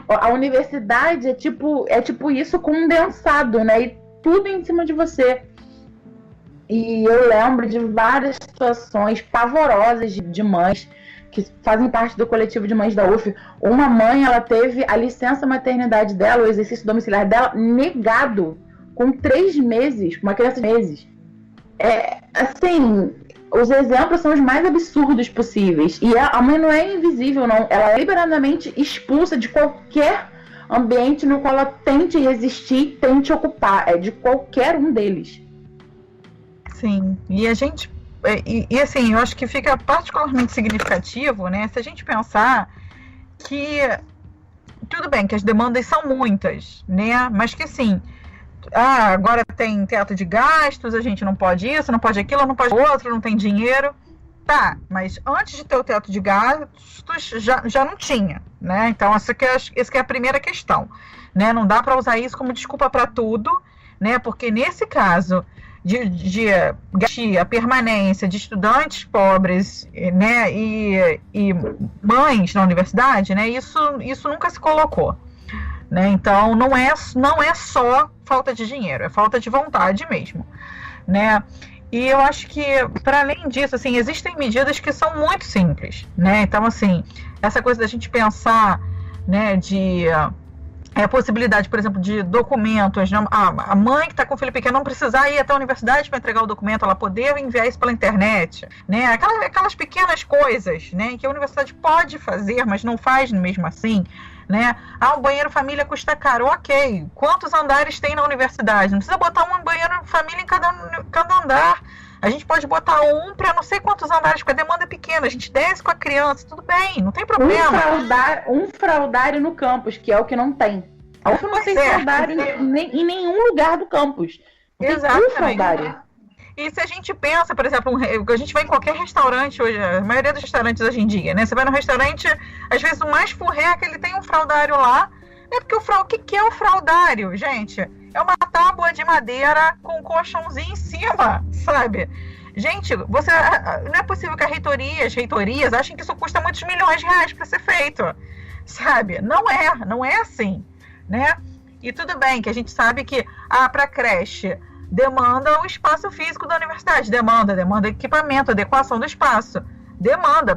A universidade é tipo isso condensado, né? E tudo em cima de você. E eu lembro de várias situações pavorosas de mães que fazem parte do coletivo de mães da UF. Uma mãe, ela teve a licença maternidade dela, o exercício domiciliar dela, negado com 3 meses, uma criança de meses. Assim, os exemplos são os mais absurdos possíveis. E a mãe não é invisível, não. Ela é liberadamente expulsa de qualquer ambiente no qual ela tente resistir, tente ocupar. É de qualquer um deles. Sim, e a gente... E assim, eu acho que fica particularmente significativo, né? Se a gente pensar que... Tudo bem que as demandas são muitas, né? Mas que assim... agora tem teto de gastos, a gente não pode isso, não pode aquilo, não pode outro, não tem dinheiro. Tá, mas antes de ter o teto de gastos, já não tinha, né? Então, essa que é a primeira questão, né? Não dá para usar isso como desculpa para tudo, né? Porque nesse caso de garantir a permanência de estudantes pobres, né? E mães na universidade, né? Isso nunca se colocou. Né? Então, não é só falta de dinheiro, é falta de vontade mesmo, né? E eu acho que, para além disso, assim, existem medidas que são muito simples, né? Então, assim, essa coisa da gente pensar né, de a possibilidade, por exemplo, de documentos, né, a mãe que está com o filho pequeno não precisar ir até a universidade para entregar o documento, ela poder enviar isso pela internet, né, aquelas pequenas coisas, né, que a universidade pode fazer, mas não faz mesmo assim, né, o banheiro família custa caro, ok, quantos andares tem na universidade? Não precisa botar um banheiro família em cada andar. A gente pode botar um para não sei quantos andares, porque a demanda é pequena, a gente desce com a criança, tudo bem, não tem problema. Um fraldário no campus, que é o que não tem. Não tem fraldário em nenhum lugar do campus. Não Exatamente. Tem um fraldário. E se a gente pensa, por exemplo, a gente vai em qualquer restaurante hoje, a maioria dos restaurantes hoje em dia, né? Você vai no restaurante, às vezes o mais furreca, ele tem um fraldário lá, né? Porque o que é o fraldário, gente? É uma tábua de madeira com um colchãozinho em cima, sabe? Gente, não é possível que as reitorias achem que isso custa muitos milhões de reais para ser feito, sabe? Não é assim, né? E tudo bem que a gente sabe que para creche demanda o espaço físico da universidade, demanda equipamento, adequação do espaço,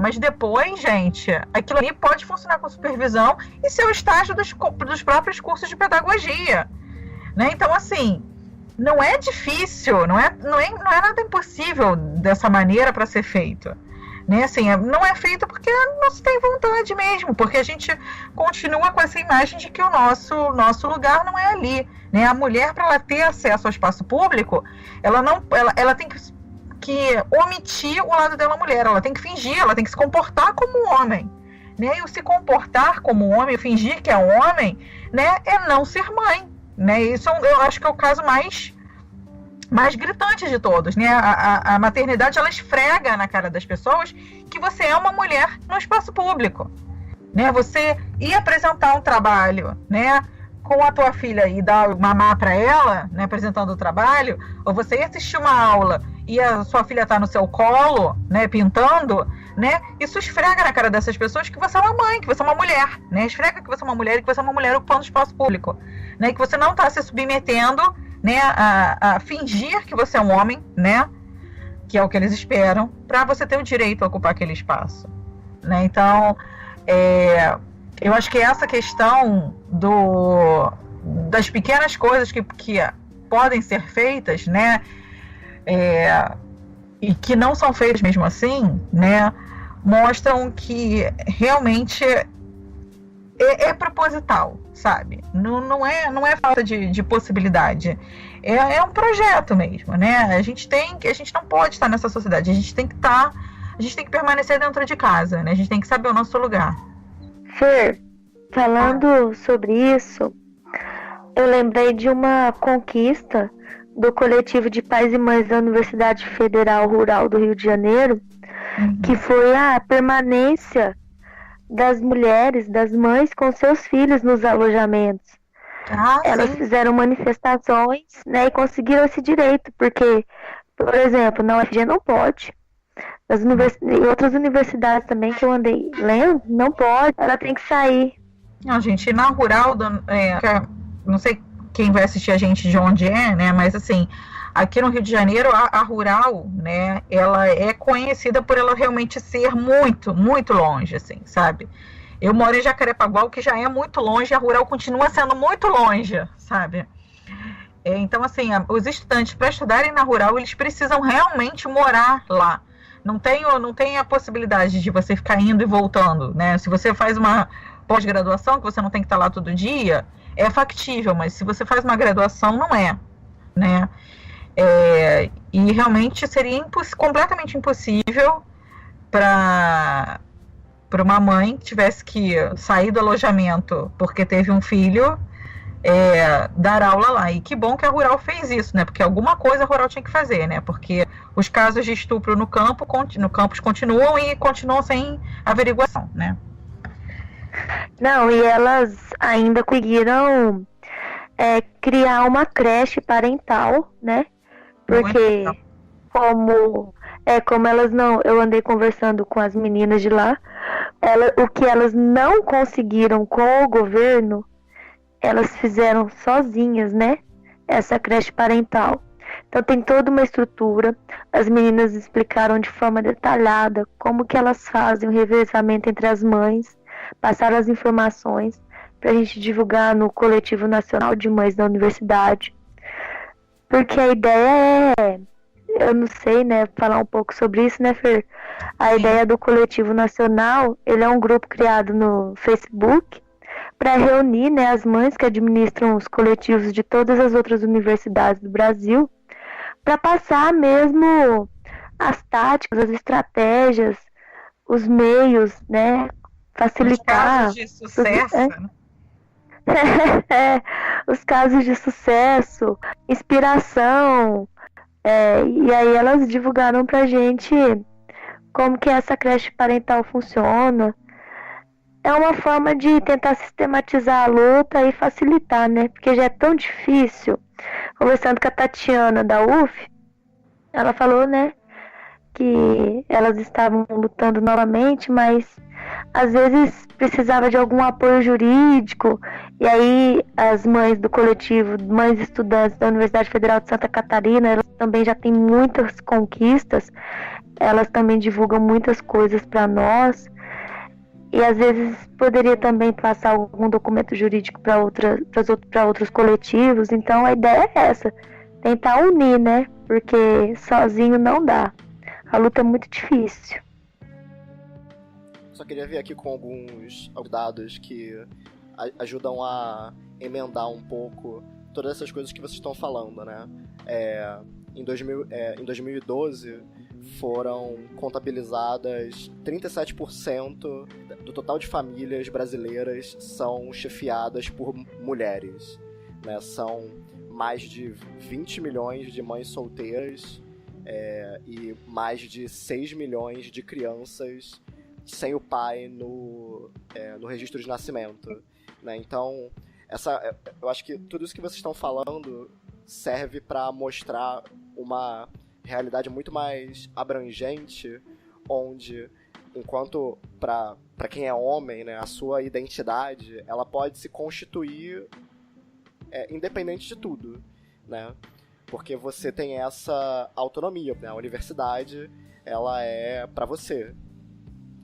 mas depois, gente, aquilo ali pode funcionar com supervisão e ser o estágio dos próprios cursos de pedagogia. Né? Então, assim, não é difícil, não é nada impossível dessa maneira para ser feito. Né? Assim, não é feito porque não se tem vontade mesmo, porque a gente continua com essa imagem de que o nosso lugar não é ali. Né? A mulher, para ela ter acesso ao espaço público, ela tem que omitir o lado dela mulher, ela tem que fingir, ela tem que se comportar como um homem. Né? E o se comportar como um homem, fingir que é um homem, né, é não ser mãe. Né? Isso eu acho que é o caso mais gritante de todos, né? A maternidade, ela esfrega na cara das pessoas que você é uma mulher no espaço público, né? Você ir apresentar um trabalho, né, com a tua filha e dar mamar para ela, né, apresentando o trabalho, ou você ir assistir uma aula e a sua filha tá no seu colo, né, pintando, né? Isso esfrega na cara dessas pessoas que você é uma mãe, que você é uma mulher, né? Esfrega que você é uma mulher e que você é uma mulher ocupando o espaço público, né? Que você não está se submetendo, né, a fingir que você é um homem, né? Que é o que eles esperam, para você ter o direito a ocupar aquele espaço, né? Então, eu acho que essa questão das pequenas coisas que podem ser feitas, né? E que não são feitas mesmo assim, né? Mostram que realmente é proposital, sabe? Não é falta de possibilidade. É um projeto mesmo, né? A gente não pode estar nessa sociedade. A gente tem que permanecer dentro de casa, né? A gente tem que saber o nosso lugar. Fer, falando sobre isso, eu lembrei de uma conquista do coletivo de pais e mães da Universidade Federal Rural do Rio de Janeiro, que foi a permanência das mulheres, das mães com seus filhos nos alojamentos. Elas fizeram manifestações, né, e conseguiram esse direito, porque, por exemplo, na UFG não pode. Em outras universidades também que eu andei lendo, não pode, ela tem que sair. Não, gente, na Rural, não sei quem vai assistir a gente de onde é, né, mas assim, aqui no Rio de Janeiro, a Rural, né, ela é conhecida por ela realmente ser muito, muito longe, assim, sabe? Eu moro em Jacarepaguá, que já é muito longe, a Rural continua sendo muito longe, sabe? Então, assim, os estudantes, para estudarem na Rural, eles precisam realmente morar lá. Não tem a possibilidade de você ficar indo e voltando, né? Se você faz uma pós-graduação, que você não tem que estar lá todo dia, é factível, mas se você faz uma graduação, não é, né? E realmente seria completamente impossível para uma mãe que tivesse que sair do alojamento porque teve um filho, dar aula lá. E que bom que a Rural fez isso, né? Porque alguma coisa a Rural tinha que fazer, né? Porque os casos de estupro no campus continuam e continuam sem averiguação, né? Não, e elas ainda conseguiram criar uma creche parental, né? Porque como elas não... Eu andei conversando com as meninas de lá, o que elas não conseguiram com o governo, elas fizeram sozinhas, né? Essa creche parental. Então tem toda uma estrutura. As meninas explicaram de forma detalhada como que elas fazem o revezamento entre as mães, passaram as informações para a gente divulgar no Coletivo Nacional de Mães da Universidade. Porque a ideia é, eu não sei, né, falar um pouco sobre isso, né, Fer? A ideia do Coletivo Nacional, ele é um grupo criado no Facebook para reunir, né, as mães que administram os coletivos de todas as outras universidades do Brasil, para passar mesmo as táticas, as estratégias, os meios, né, facilitar os casos de sucesso, né? Os casos de sucesso, inspiração, e aí elas divulgaram pra gente como que essa creche parental funciona. É uma forma de tentar sistematizar a luta e facilitar, né? Porque já é tão difícil. Conversando com a Tatiana da UF, ela falou, né, que elas estavam lutando novamente, mas às vezes precisava de algum apoio jurídico, e aí as mães do coletivo, mães estudantes da Universidade Federal de Santa Catarina, elas também já têm muitas conquistas, elas também divulgam muitas coisas para nós, e às vezes poderia também passar algum documento jurídico para outros coletivos. Então a ideia é essa, tentar unir, né, porque sozinho não dá, a luta é muito difícil. Só queria vir aqui com alguns dados que ajudam a emendar um pouco todas essas coisas que vocês estão falando, né? Em 2012 foram contabilizadas 37% do total de famílias brasileiras são chefiadas por mulheres, né? São mais de 20 milhões de mães solteiras e mais de 6 milhões de crianças sem o pai no registro de nascimento, né? Então, eu acho que tudo isso que vocês estão falando serve para mostrar uma realidade muito mais abrangente, onde, enquanto para quem é homem, né, a sua identidade ela pode se constituir independente de tudo, né? Porque você tem essa autonomia, né? A universidade ela é para você,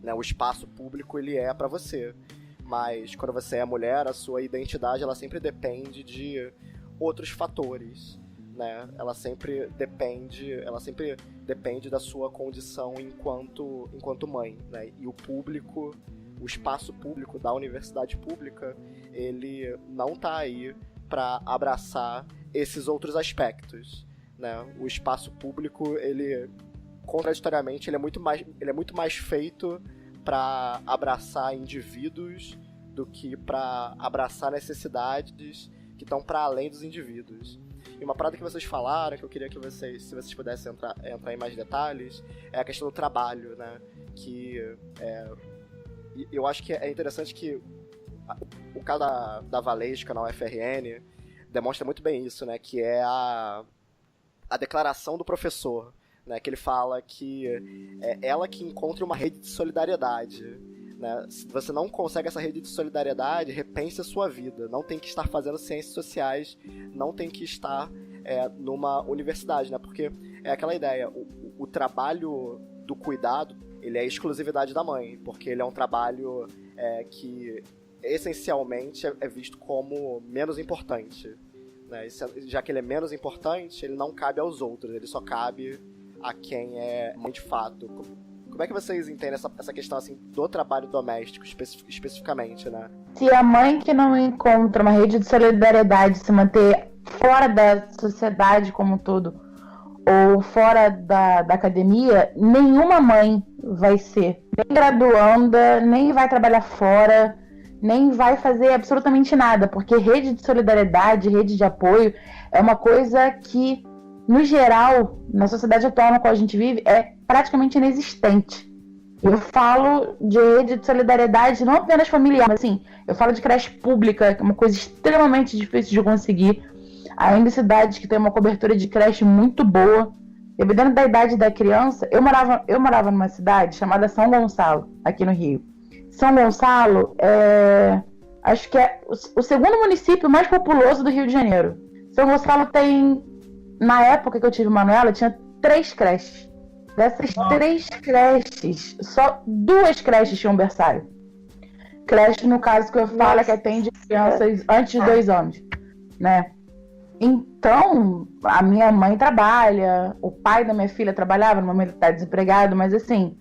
né? O espaço público ele é para você, mas quando você é mulher, a sua identidade ela sempre depende de outros fatores, né? Ela sempre depende da sua condição enquanto mãe, né? E o espaço público da universidade pública, ele não tá aí para abraçar esses outros aspectos, né? O espaço público, ele contraditoriamente, ele é muito mais feito para abraçar indivíduos do que para abraçar necessidades que estão para além dos indivíduos. E uma parada que vocês falaram, que eu queria que se vocês pudessem entrar em mais detalhes, é a questão do trabalho, né? Que eu acho que é interessante que o caso da Valesca na UFRN demonstra muito bem isso, né? Que é a declaração do professor, né? Que ele fala que é ela que encontra uma rede de solidariedade, né? Se você não consegue essa rede de solidariedade, repense a sua vida. Não tem que estar fazendo ciências sociais, não tem que estar numa universidade, né? Porque é aquela ideia, o trabalho do cuidado, ele é exclusividade da mãe, porque ele é um trabalho que essencialmente é visto como menos importante, né? Já que ele é menos importante, ele não cabe aos outros, ele só cabe a quem é mãe de fato. Como é que vocês entendem essa questão assim, do trabalho doméstico especificamente, né? Se a mãe que não encontra uma rede de solidariedade se manter fora da sociedade como um todo, ou fora da academia, nenhuma mãe vai ser nem graduanda, nem vai trabalhar fora, nem vai fazer absolutamente nada, porque rede de solidariedade, rede de apoio é uma coisa que, no geral, na sociedade atual na qual a gente vive, é praticamente inexistente. Eu falo de rede de solidariedade não apenas familiar, mas assim, eu falo de creche pública, que é uma coisa extremamente difícil de conseguir. Ainda em cidades que tem uma cobertura de creche muito boa. Dependendo da idade da criança, eu morava numa cidade chamada São Gonçalo, aqui no Rio. São Gonçalo acho que é o segundo município mais populoso do Rio de Janeiro. São Gonçalo tem, na época que eu tive Manuela, tinha 3 creches. Dessas 3 creches, só 2 creches tinham berçário. Creche, no caso que eu falo, é que atende crianças antes de 2 anos, né? Então, a minha mãe trabalha, o pai da minha filha trabalhava, no momento está desempregado, mas assim,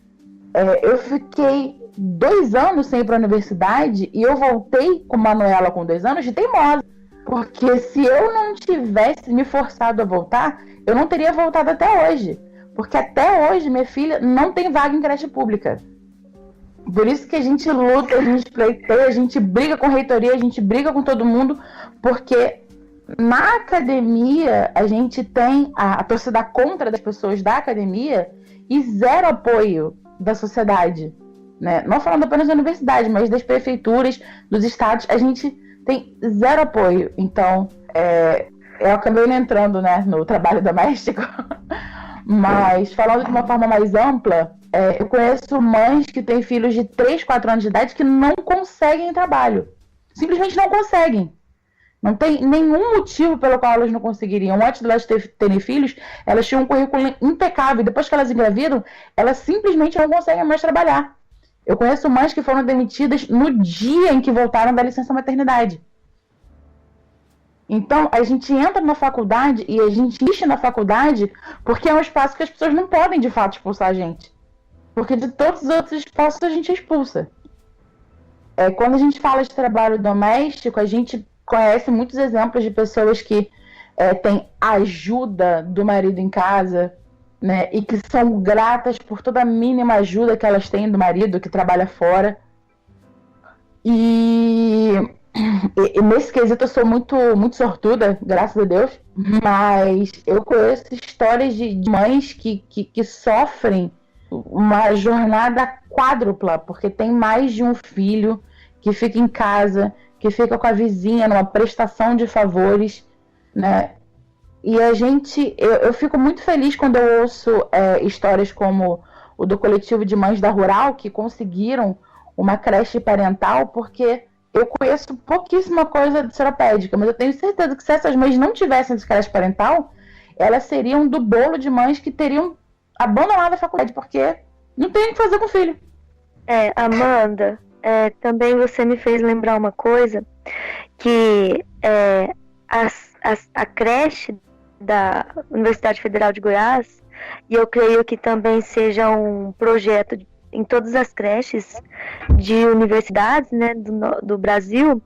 eu fiquei 2 anos sem ir para a universidade e eu voltei com Manuela com 2 anos de teimosa. Porque se eu não tivesse me forçado a voltar, eu não teria voltado até hoje. Porque até hoje minha filha não tem vaga em creche pública. Por isso que a gente luta, a gente pleiteia, a gente briga com a reitoria, a gente briga com todo mundo, porque na academia a gente tem a torcida contra das pessoas da academia e zero apoio da sociedade, né? Não falando apenas da universidade, mas das prefeituras, dos estados, a gente tem zero apoio. Então, eu acabei não entrando, né, no trabalho doméstico, mas falando de uma forma mais ampla, eu conheço mães que têm filhos de 3, 4 anos de idade que não conseguem trabalho. Simplesmente não conseguem. Não tem nenhum motivo pelo qual elas não conseguiriam. Antes de elas terem filhos, elas tinham um currículo impecável. Depois que elas engravidam, elas simplesmente não conseguem mais trabalhar. Eu conheço mães que foram demitidas no dia em que voltaram da licença maternidade. Então, a gente entra na faculdade e a gente insiste na faculdade porque é um espaço que as pessoas não podem, de fato, expulsar a gente. Porque de todos os outros espaços a gente expulsa. Quando a gente fala de trabalho doméstico, a gente conhece muitos exemplos de pessoas que têm ajuda do marido em casa, né, e que são gratas por toda a mínima ajuda que elas têm do marido que trabalha fora. E nesse quesito eu sou muito, muito sortuda, graças a Deus, mas eu conheço histórias de mães que sofrem uma jornada quádrupla, porque tem mais de um filho que fica em casa, que fica com a vizinha numa prestação de favores, né? E eu fico muito feliz quando eu ouço histórias como o do coletivo de mães da Rural, que conseguiram uma creche parental, porque eu conheço pouquíssima coisa de seropédica, mas eu tenho certeza que se essas mães não tivessem essa creche parental, elas seriam do bolo de mães que teriam abandonado a faculdade, porque não tem o que fazer com o filho. Amanda, também você me fez lembrar uma coisa, que a creche da Universidade Federal de Goiás, e eu creio que também seja um projeto em todas as creches de universidades, né, do Brasil,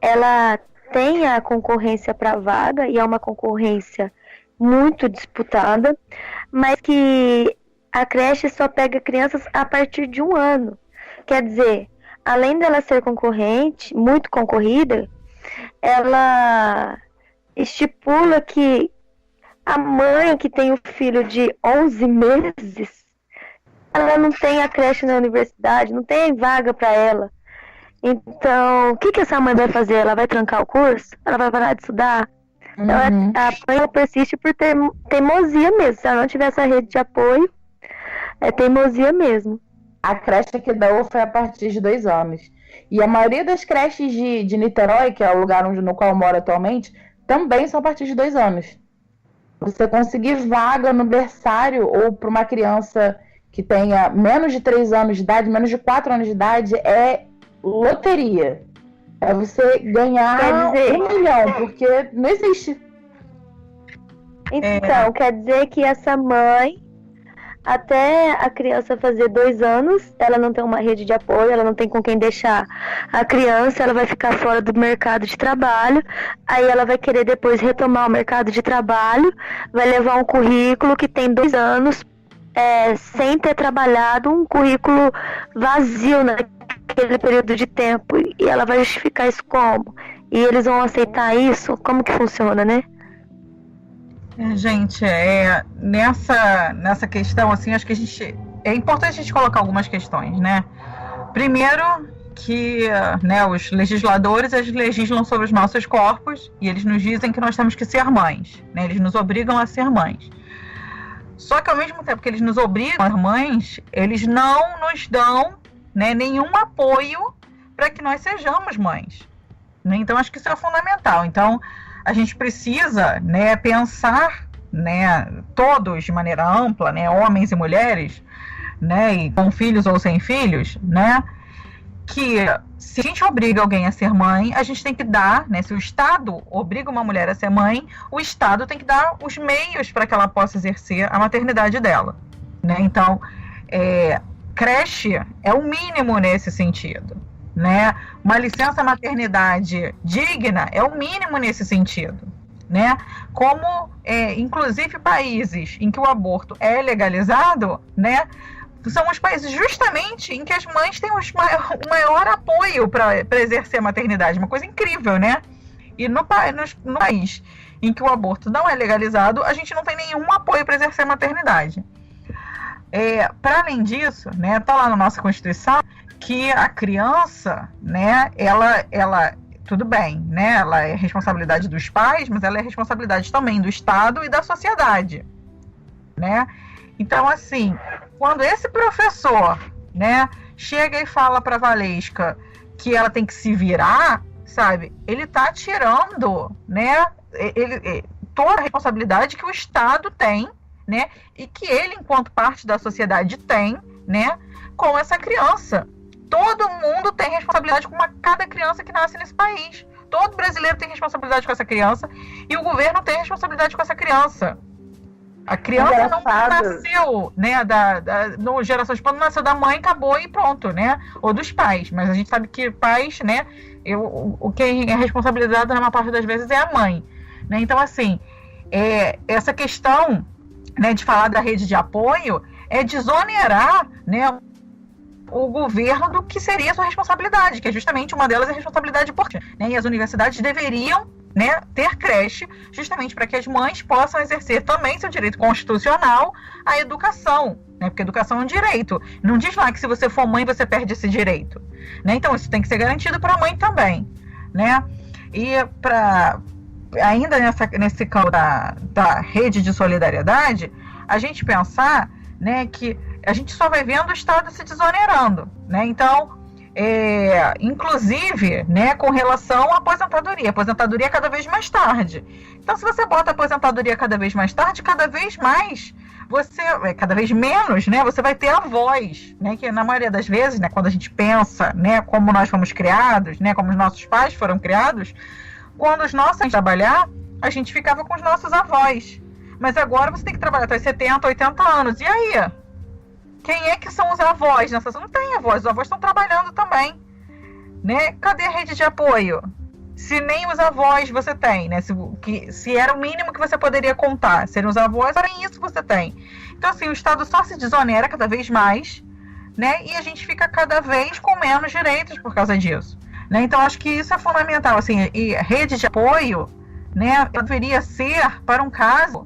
ela tem a concorrência para vaga, e é uma concorrência muito disputada, mas que a creche só pega crianças a partir de 1 ano. Quer dizer, além dela ser concorrente, muito concorrida, ela estipula que a mãe que tem um filho de 11 meses, ela não tem a creche na universidade, não tem vaga para ela. Então, o que essa mãe vai fazer? Ela vai trancar o curso? Ela vai parar de estudar? Uhum. A mãe persiste por teimosia mesmo. Se ela não tiver essa rede de apoio, é teimosia mesmo. A creche aqui da UFA é a partir de 2 anos. E a maioria das creches de Niterói, que é o lugar no qual eu moro atualmente, também são a partir de 2 anos. Você conseguir vaga no berçário ou para uma criança que tenha menos de 3 anos de idade, menos de 4 anos de idade, é loteria. É você ganhar 1 milhão, porque não existe. Então, quer dizer que essa mãe, até a criança fazer 2 anos, ela não tem uma rede de apoio, ela não tem com quem deixar a criança, ela vai ficar fora do mercado de trabalho, aí ela vai querer depois retomar o mercado de trabalho, vai levar um currículo que tem 2 anos, sem ter trabalhado, um currículo vazio naquele período de tempo, e ela vai justificar isso como? E eles vão aceitar isso? Como que funciona, né? Gente, nessa questão, assim, acho que é importante a gente colocar algumas questões, né? Primeiro, que os legisladores, eles legislam sobre os nossos corpos e eles nos dizem que nós temos que ser mães, né? Eles nos obrigam a ser mães. Só que ao mesmo tempo que eles nos obrigam a ser mães, eles não nos dão, né, nenhum apoio para que nós sejamos mães, né? Então, acho que isso é fundamental. Então, a gente precisa, né, pensar, né, todos de maneira ampla, né, homens e mulheres, né, e com filhos ou sem filhos, né, que se a gente obriga alguém a ser mãe, a gente tem que dar, né? Se o Estado obriga uma mulher a ser mãe, o Estado tem que dar os meios para que ela possa exercer a maternidade dela, né? Então, creche é o mínimo nesse sentido, né? Uma licença maternidade digna é o mínimo nesse sentido, né? Como, inclusive, países em que o aborto é legalizado, né? São os países justamente em que as mães têm o maior apoio para exercer a maternidade, uma coisa incrível, né? E no país em que o aborto não é legalizado, a gente não tem nenhum apoio para exercer a maternidade. Para além disso, né, tá lá na nossa Constituição que a criança, né, ela tudo bem, né, ela é responsabilidade dos pais, mas ela é responsabilidade também do Estado e da sociedade, né? Então, assim, quando esse professor, né, chega e fala para a Valesca que ela tem que se virar, sabe, ele tá tirando, né, toda a responsabilidade que o Estado tem, né, e que ele, enquanto parte da sociedade, tem, né, com essa criança. Todo mundo tem responsabilidade com cada criança que nasce nesse país. Todo brasileiro tem responsabilidade com essa criança e o governo tem responsabilidade com essa criança. A criança não nasceu, né, no Geração Espontânea, nasceu da mãe, acabou e pronto, né, ou dos pais, mas a gente sabe que pais, né, quem é responsabilizado na maior parte das vezes é a mãe, né, então assim, essa questão, né, de falar da rede de apoio é desonerar, né, o governo do que seria a sua responsabilidade, que é justamente uma delas é a responsabilidade por ti, né, e as universidades deveriam, né, ter creche, justamente para que as mães possam exercer também seu direito constitucional à educação, né, porque a educação é um direito. Não diz lá que se você for mãe você perde esse direito, né? Então isso tem que ser garantido para a mãe também, né? E ainda nesse campo da rede de solidariedade, a gente pensar, né, que a gente só vai vendo o Estado se desonerando, né? Então, inclusive, né, com relação à aposentadoria cada vez mais tarde. Então, se você bota a aposentadoria cada vez mais tarde, cada vez menos, né, você vai ter a voz, né, que na maioria das vezes, né, quando a gente pensa, né, como nós fomos criados, né, como os nossos pais foram criados, quando os nossos trabalhar, a gente ficava com os nossos avós. Mas agora você tem que trabalhar até 70, 80 anos. E aí? Quem é que são os avós? Não tem avós, os avós estão trabalhando também, né? Cadê a rede de apoio? Se nem os avós você tem, né? Se era o mínimo que você poderia contar, seriam os avós, era isso que você tem. Então, assim, o Estado só se desonera cada vez mais, né? E a gente fica cada vez com menos direitos por causa disso, né? Então, acho que isso é fundamental, assim, e a rede de apoio, né? Ela deveria ser para um caso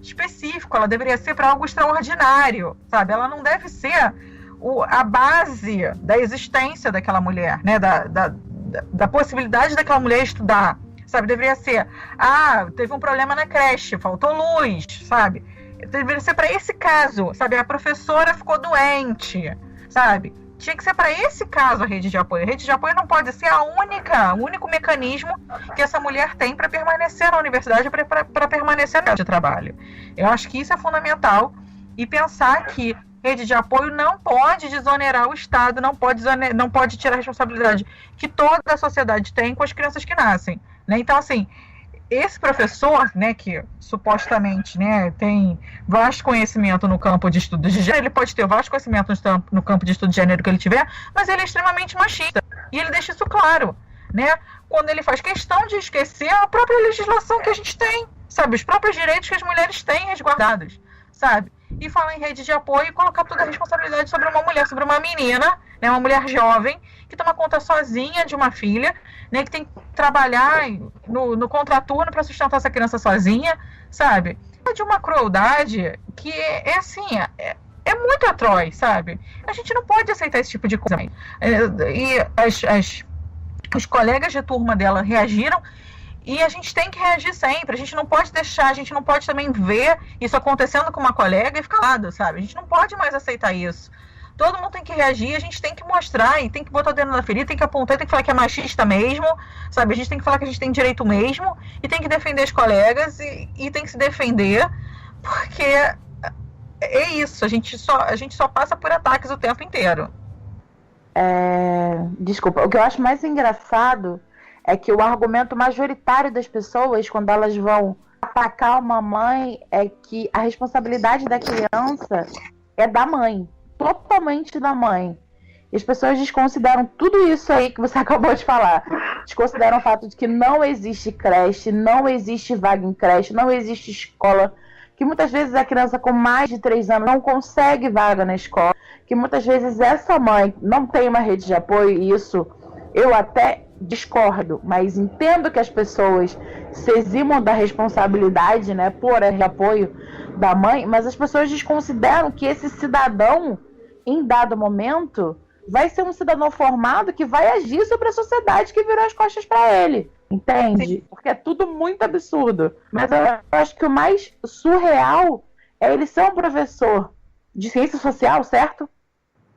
específico, ela deveria ser para algo extraordinário, sabe? Ela não deve ser a base da existência daquela mulher, né? Da possibilidade daquela mulher estudar, sabe? Deveria ser, teve um problema na creche, faltou luz, sabe? Deveria ser para esse caso, sabe? A professora ficou doente, sabe? Tinha que ser para esse caso a rede de apoio. A rede de apoio não pode ser o único mecanismo que essa mulher tem para permanecer na universidade, para permanecer no de trabalho. Eu acho que isso é fundamental. E pensar que rede de apoio não pode desonerar o Estado, não pode tirar a responsabilidade que toda a sociedade tem com as crianças que nascem, né? Então, assim, esse professor, né, que supostamente, né, tem vasto conhecimento no campo de estudo de gênero, ele pode ter vasto conhecimento no campo de estudo de gênero que ele tiver, mas ele é extremamente machista. E ele deixa isso claro, né, quando ele faz questão de esquecer a própria legislação que a gente tem, sabe, os próprios direitos que as mulheres têm resguardados, sabe, e falar em rede de apoio e colocar toda a responsabilidade sobre uma mulher, sobre uma menina, né, uma mulher jovem, que toma conta sozinha de uma filha, né, que tem que trabalhar no contraturno para sustentar essa criança sozinha, sabe? É de uma crueldade que assim, é muito atroz, sabe? A gente não pode aceitar esse tipo de coisa. E os colegas de turma dela reagiram, e a gente tem que reagir sempre. A gente não pode deixar, a gente não pode também ver isso acontecendo com uma colega e ficar lado, sabe? A gente não pode mais aceitar isso. Todo mundo tem que reagir, a gente tem que mostrar e tem que botar o dedo na ferida, tem que apontar, tem que falar que é machista mesmo, sabe? A gente tem que falar que a gente tem direito mesmo e tem que defender as colegas e tem que se defender, porque é isso, a gente só passa por ataques o tempo inteiro. Desculpa, o que eu acho mais engraçado é que o argumento majoritário das pessoas, quando elas vão atacar uma mãe, é que a responsabilidade da criança é da mãe, totalmente da mãe. E as pessoas desconsideram tudo isso aí que você acabou de falar. Desconsideram o fato de que não existe creche, não existe vaga em creche, não existe escola, que muitas vezes a criança com mais de 3 anos não consegue vaga na escola, que muitas vezes essa mãe não tem uma rede de apoio, e isso eu até discordo, mas entendo que as pessoas se eximam da responsabilidade, né, por apoio da mãe, mas as pessoas desconsideram que esse cidadão, em dado momento, vai ser um cidadão formado que vai agir sobre a sociedade que virou as costas para ele, entende? Sim. Porque é tudo muito absurdo. Mas eu acho que o mais surreal é ele ser um professor de ciência social, certo?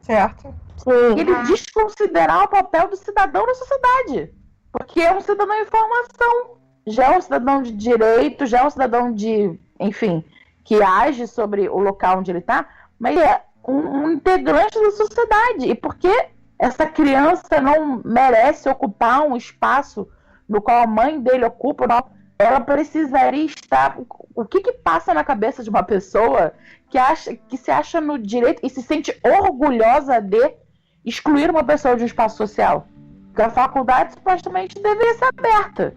Certo. Sim. Ele desconsiderar o papel do cidadão na sociedade. Porque é um cidadão em formação. Já é um cidadão de direito, já é um cidadão de, enfim, que age sobre o local onde ele está, mas é um integrante da sociedade. E por que essa criança não merece ocupar um espaço no qual a mãe dele ocupa? Não? Ela precisaria estar... O que passa na cabeça de uma pessoa que se acha no direito e se sente orgulhosa de excluir uma pessoa de um espaço social? Porque a faculdade supostamente deveria ser aberta.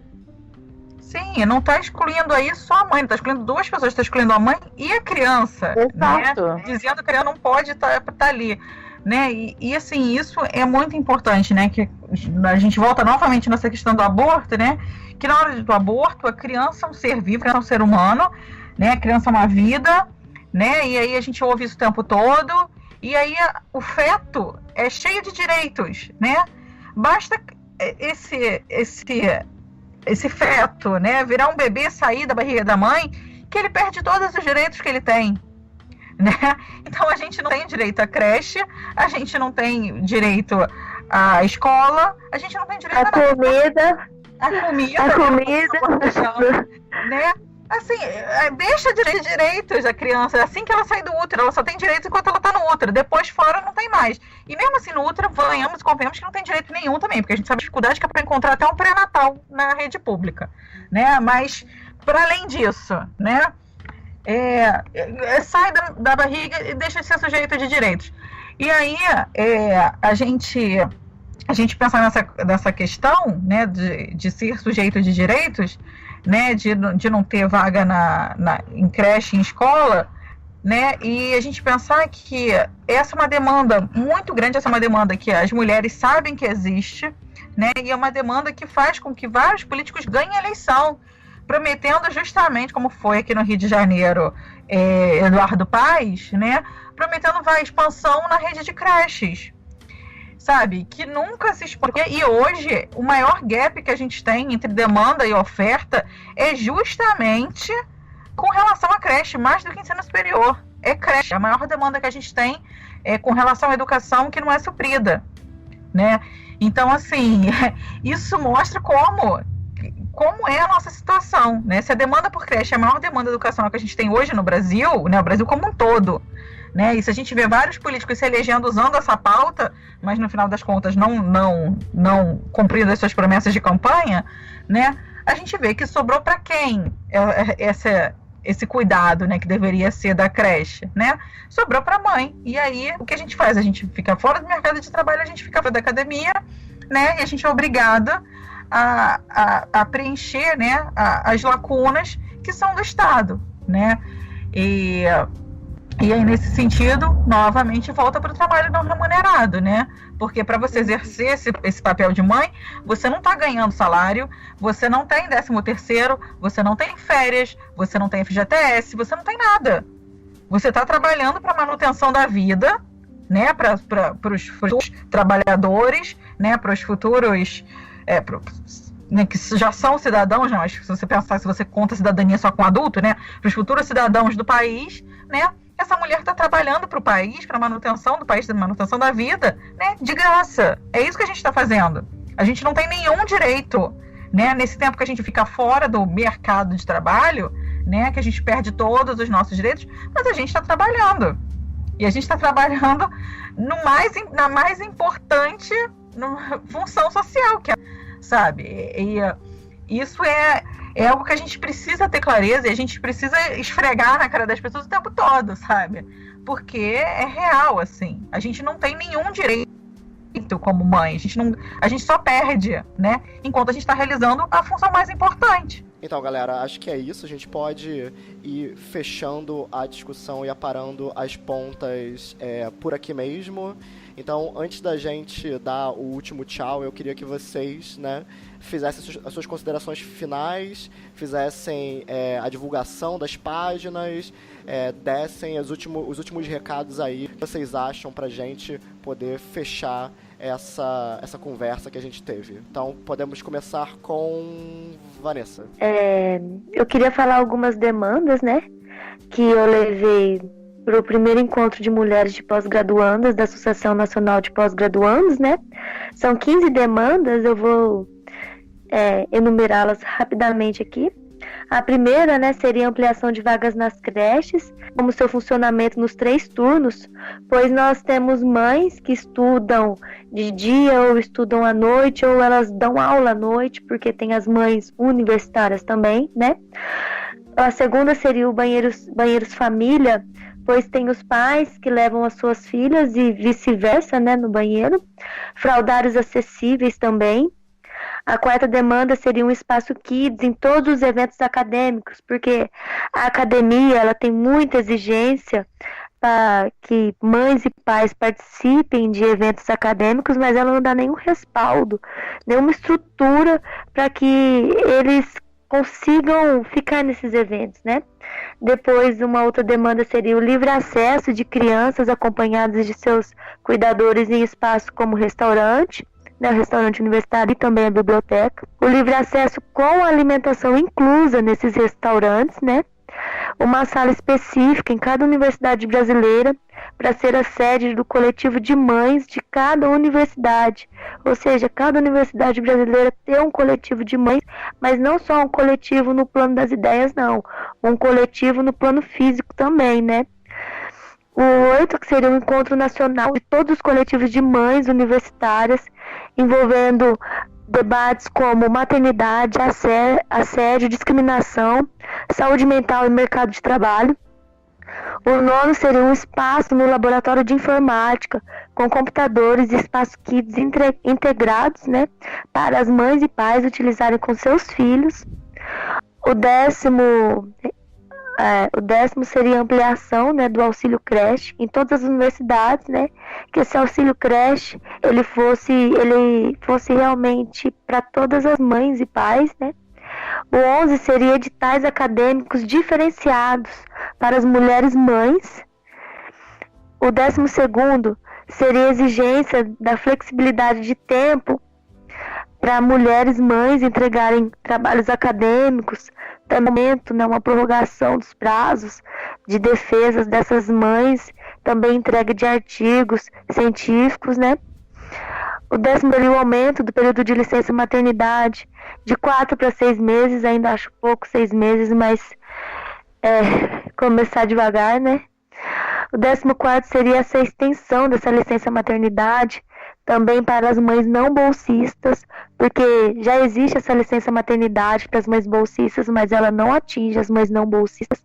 Sim, não está excluindo aí só a mãe, está excluindo 2 pessoas, está excluindo a mãe e a criança. Exato. Né? Dizendo que a criança não pode estar ali. Né? E assim, isso é muito importante, né? Que a gente volta novamente nessa questão do aborto, né? Que na hora do aborto, a criança é um ser vivo, a criança é um ser humano, né? A criança é uma vida, né? E aí a gente ouve isso o tempo todo, e aí o feto é cheio de direitos, né? Basta esse feto, né, virar um bebê, sair da barriga da mãe, que ele perde todos os direitos que ele tem, né? Então a gente não tem direito à creche, a gente não tem direito à escola, a gente não tem direito a comida, né? Assim, deixa direitos a criança, assim que ela sai do útero, ela só tem direito enquanto ela tá no útero, depois fora não tem mais. E mesmo assim no útero, venhamos e convenhamos que não tem direito nenhum também, porque a gente sabe a dificuldade que é para encontrar até um pré-natal na rede pública, né? Mas, para além disso, né, sai da barriga e deixa de ser sujeito de direitos. E aí, a gente pensar nessa questão, né, de ser sujeito de direitos, né, de não ter vaga em creche, em escola, né, e a gente pensar que essa é uma demanda muito grande, essa é uma demanda que as mulheres sabem que existe, né, e é uma demanda que faz com que vários políticos ganhem eleição, prometendo justamente, como foi aqui no Rio de Janeiro, Eduardo Paes, né, prometendo expansão na rede de creches, sabe, que nunca se expõe. E hoje, o maior gap que a gente tem entre demanda e oferta é justamente com relação à creche, mais do que ensino superior. É creche. A maior demanda que a gente tem é com relação à educação que não é suprida, né? Então, assim, isso mostra como é a nossa situação, né? Se a demanda por creche é a maior demanda educacional que a gente tem hoje no Brasil, né, o Brasil como um todo, né? E se a gente vê vários políticos se elegendo usando essa pauta, mas no final das contas não cumprindo as suas promessas de campanha, né? A gente vê que sobrou para quem esse cuidado, né, que deveria ser da creche, né? Sobrou para a mãe. E aí, o que a gente faz? A gente fica fora do mercado de trabalho, a gente fica fora da academia, né? E a gente é obrigada a preencher, né, as lacunas que são do Estado, né? E aí, nesse sentido, novamente, volta para o trabalho não remunerado, né? Porque para você exercer esse papel de mãe, você não está ganhando salário, você não tem 13º, você não tem férias, você não tem FGTS, você não tem nada. Você está trabalhando para a manutenção da vida, né? Para os futuros trabalhadores, né? Para os futuros... né, que já são cidadãos, né? Mas se você pensar, se você conta a cidadania só com adulto, né? Para os futuros cidadãos do país, né? Essa mulher está trabalhando para o país, para a manutenção do país, para a manutenção da vida, né, de graça. É isso que a gente está fazendo. A gente não tem nenhum direito, né, nesse tempo que a gente fica fora do mercado de trabalho, né, que a gente perde todos os nossos direitos, mas a gente está trabalhando. E a gente está trabalhando na mais importante, numa função social, que é, sabe? E isso é algo que a gente precisa ter clareza e a gente precisa esfregar na cara das pessoas o tempo todo, sabe? Porque é real, assim. A gente não tem nenhum direito como mãe. A gente só perde, né? Enquanto a gente está realizando a função mais importante. Então, galera, acho que é isso. A gente pode ir fechando a discussão e aparando as pontas por aqui mesmo. Então, antes da gente dar o último tchau, eu queria que vocês, né, fizessem as suas considerações finais, fizessem a divulgação das páginas, dessem os últimos recados aí que vocês acham pra gente poder fechar essa conversa que a gente teve. Então, podemos começar com Vanessa. Eu queria falar algumas demandas, né, que eu levei para o primeiro encontro de mulheres de pós-graduandas da Associação Nacional de Pós-Graduandos, né? São 15 demandas, eu vou enumerá-las rapidamente aqui. A primeira, né, seria a ampliação de vagas nas creches, como seu funcionamento nos 3 turnos, pois nós temos mães que estudam de dia ou estudam à noite, ou elas dão aula à noite, porque tem as mães universitárias também, né? A segunda seria o banheiros família, pois tem os pais que levam as suas filhas e vice-versa, né, no banheiro. Fraldários acessíveis também. A quarta demanda seria um espaço kids em todos os eventos acadêmicos, porque a academia ela tem muita exigência para que mães e pais participem de eventos acadêmicos, mas ela não dá nenhum respaldo, nenhuma estrutura para que eles consigam ficar nesses eventos, né? Depois, uma outra demanda seria o livre acesso de crianças acompanhadas de seus cuidadores em espaços como restaurante, né, o restaurante universitário e também a biblioteca. O livre acesso com alimentação inclusa nesses restaurantes, né? Uma sala específica em cada universidade brasileira para ser a sede do coletivo de mães de cada universidade. Ou seja, cada universidade brasileira tem um coletivo de mães, mas não só um coletivo no plano das ideias, não. Um coletivo no plano físico também, né? O 8, que seria um encontro nacional de todos os coletivos de mães universitárias, envolvendo debates como maternidade, assédio, discriminação, saúde mental e mercado de trabalho. O 9 seria um espaço no laboratório de informática, com computadores e espaço kids integrados, né, para as mães e pais utilizarem com seus filhos. O 10º seria a ampliação, né, do auxílio creche em todas as universidades, né, que esse auxílio creche ele fosse realmente para todas as mães e pais, né. O 11 seria editais acadêmicos diferenciados para as mulheres mães. O 12º seria a exigência da flexibilidade de tempo para mulheres mães entregarem trabalhos acadêmicos, também, né, uma prorrogação dos prazos de defesas dessas mães, também entrega de artigos científicos, né? O 10º seria o aumento do período de licença maternidade de 4 para 6 meses, ainda acho pouco 6 meses, mas começar devagar, né? O 14º seria essa extensão dessa licença maternidade também para as mães não bolsistas, porque já existe essa licença maternidade para as mães bolsistas, mas ela não atinge as mães não bolsistas.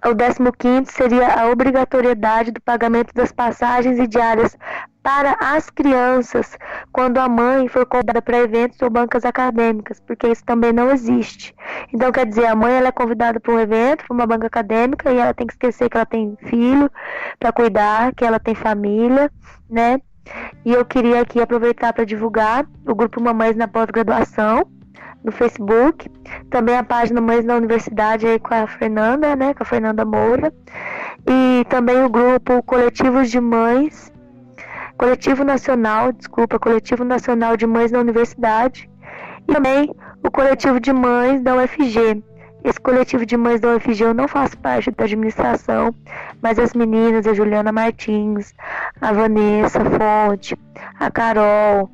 O 15º seria a obrigatoriedade do pagamento das passagens e diárias para as crianças quando a mãe for convidada para eventos ou bancas acadêmicas, porque isso também não existe. Então, quer dizer, a mãe ela é convidada para um evento, para uma banca acadêmica, e ela tem que esquecer que ela tem filho para cuidar, que ela tem família, né? E eu queria aqui aproveitar para divulgar o grupo Mamães na Pós-Graduação no Facebook, também a página Mães na Universidade aí com a Fernanda, né, com a Fernanda Moura, e também o grupo Coletivo Nacional de Mães na Universidade, e também o Coletivo de Mães da UFG. Esse coletivo de mães da UFG eu não faço parte da administração, mas as meninas, a Juliana Martins, a Vanessa Fonte, a Carol,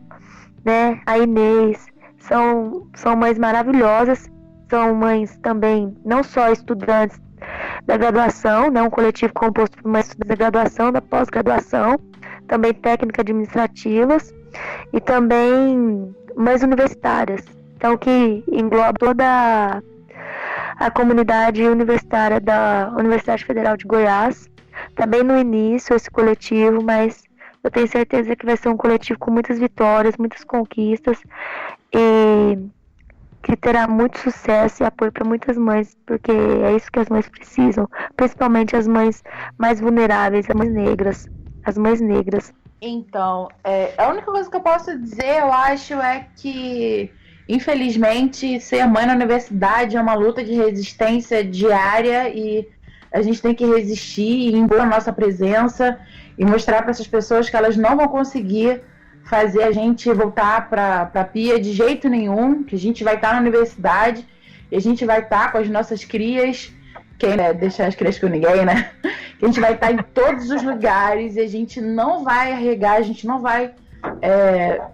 né, a Inês, são mães maravilhosas, são mães também, não só estudantes da graduação, né, um coletivo composto por mães da graduação, da pós-graduação, também técnicas administrativas, e também mães universitárias. Então, que engloba toda a comunidade universitária da Universidade Federal de Goiás. Tá bem no início esse coletivo, mas eu tenho certeza que vai ser um coletivo com muitas vitórias, muitas conquistas e que terá muito sucesso e apoio para muitas mães, porque é isso que as mães precisam, principalmente as mães mais vulneráveis, as mães negras. Então, a única coisa que eu posso dizer, eu acho, é que, infelizmente, ser mãe na universidade é uma luta de resistência diária e a gente tem que resistir e impor a nossa presença e mostrar para essas pessoas que elas não vão conseguir fazer a gente voltar para a pia de jeito nenhum, que a gente vai estar na universidade e a gente vai estar com as nossas crias, quem deixar as crias com ninguém, né? Que a gente vai estar em todos os lugares e a gente não vai arregar, a gente não vai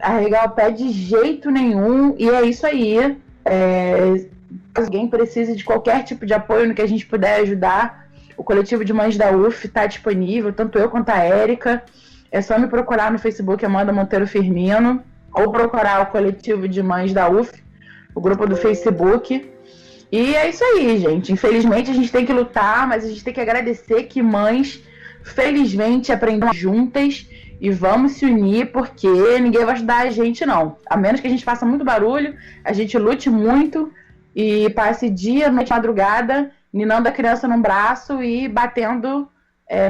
arregar o pé de jeito nenhum, e é isso aí. Se alguém precisa de qualquer tipo de apoio no que a gente puder ajudar, o coletivo de mães da UF está disponível, tanto eu quanto a Érica. É só me procurar no Facebook, Amanda Monteiro Firmino, ou procurar o coletivo de mães da UF, o grupo do Facebook. E é isso aí, gente. Infelizmente a gente tem que lutar, mas a gente tem que agradecer que mães, felizmente, aprendem juntas e vamos se unir, porque ninguém vai ajudar a gente, não. A menos que a gente faça muito barulho, a gente lute muito e passe dia, noite, madrugada, ninando a criança num braço e batendo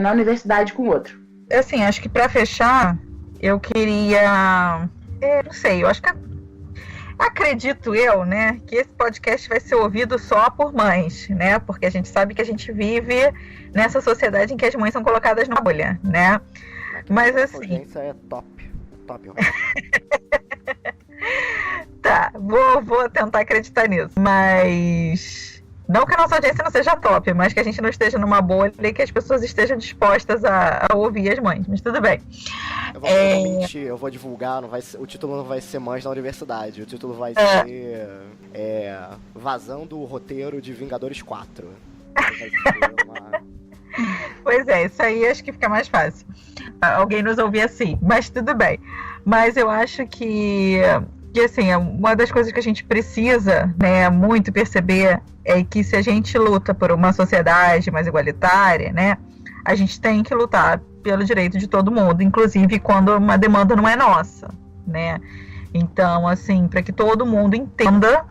na universidade com o outro. Assim, acho que para fechar, eu queria... não sei, eu acho que... Acredito eu, né, que esse podcast vai ser ouvido só por mães, né? Porque a gente sabe que a gente vive nessa sociedade em que as mães são colocadas na bolha, né? Mas assim... A audiência é top. Tá, vou tentar acreditar nisso. Mas... Não que a nossa audiência não seja top, mas que a gente não esteja numa bolha e que as pessoas estejam dispostas a ouvir as mães. Mas tudo bem. Eu vou mentir, eu vou divulgar, o título não vai ser Mães na Universidade. O título vai ser Vazando o Roteiro de Vingadores 4. Vai ser uma... Pois é, isso aí acho que fica mais fácil. Alguém nos ouvir assim, mas tudo bem. Mas eu acho que assim, uma das coisas que a gente precisa, né, muito perceber é que se a gente luta por uma sociedade mais igualitária, né, a gente tem que lutar pelo direito de todo mundo, inclusive quando uma demanda não é nossa, né. Então, assim, para que todo mundo entenda,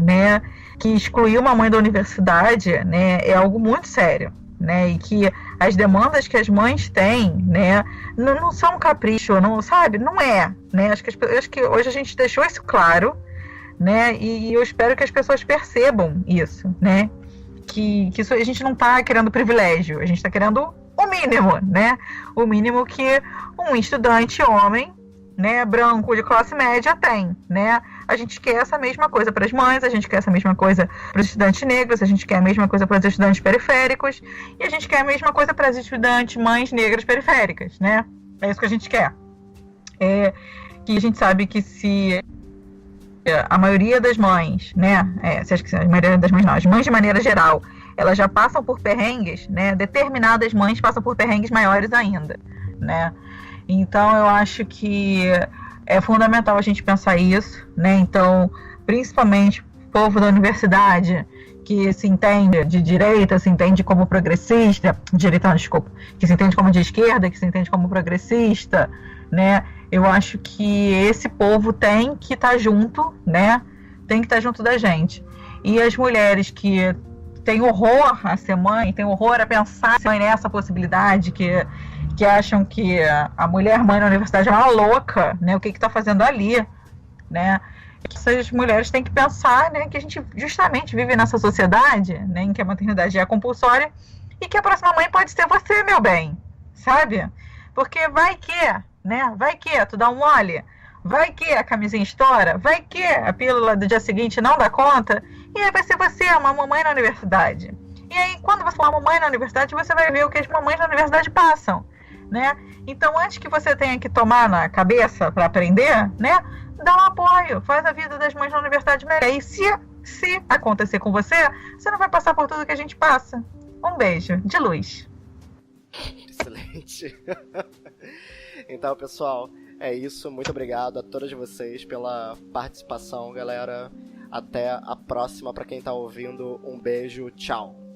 né, que excluir uma mãe da universidade, né, é algo muito sério, né, e que as demandas que as mães têm, né, não são um capricho, não, sabe, não é, né, acho que hoje a gente deixou isso claro, né, e eu espero que as pessoas percebam isso, né, que isso, a gente não está querendo privilégio, a gente está querendo o mínimo, né, o mínimo que um estudante homem, né, branco de classe média tem, né? A gente quer essa mesma coisa para as mães, a gente quer essa mesma coisa para os estudantes negros, a gente quer a mesma coisa para os estudantes periféricos e a gente quer a mesma coisa para as estudantes mães negras periféricas, né? É isso que a gente quer. Que a gente sabe que se a maioria das mães, né? Se acho que a maioria das mães não, as mães de maneira geral, elas já passam por perrengues, né? Determinadas mães passam por perrengues maiores ainda, né? Então, eu acho que é fundamental a gente pensar isso, né? Então, principalmente o povo da universidade, que se entende de direita, se entende como progressista, que se entende como de esquerda, que se entende como progressista, né? Eu acho que esse povo tem que estar junto, né? Tem que estar junto da gente. E as mulheres que têm horror a ser mãe, têm horror a pensar nessa possibilidade, que acham que a mulher mãe na universidade é uma louca, né? O que está fazendo ali, né? Essas mulheres têm que pensar, né, que a gente justamente vive nessa sociedade, né, em que a maternidade é compulsória e que a próxima mãe pode ser você, meu bem, sabe? Porque vai que, né? Vai que tu dá um mole, vai que a camisinha estoura, vai que a pílula do dia seguinte não dá conta e aí vai ser você, uma mamãe na universidade. E aí, quando você for uma mamãe na universidade, você vai ver o que as mamães na universidade passam, né? Então, antes que você tenha que tomar na cabeça para aprender, né? Dá um apoio, faz a vida das mães na universidade melhor. E se acontecer com você, você não vai passar por tudo que a gente passa. Um beijo de luz. Excelente. Então, pessoal, É isso, muito obrigado a todas vocês pela participação, galera. Até a próxima, pra quem tá ouvindo. Um beijo, tchau.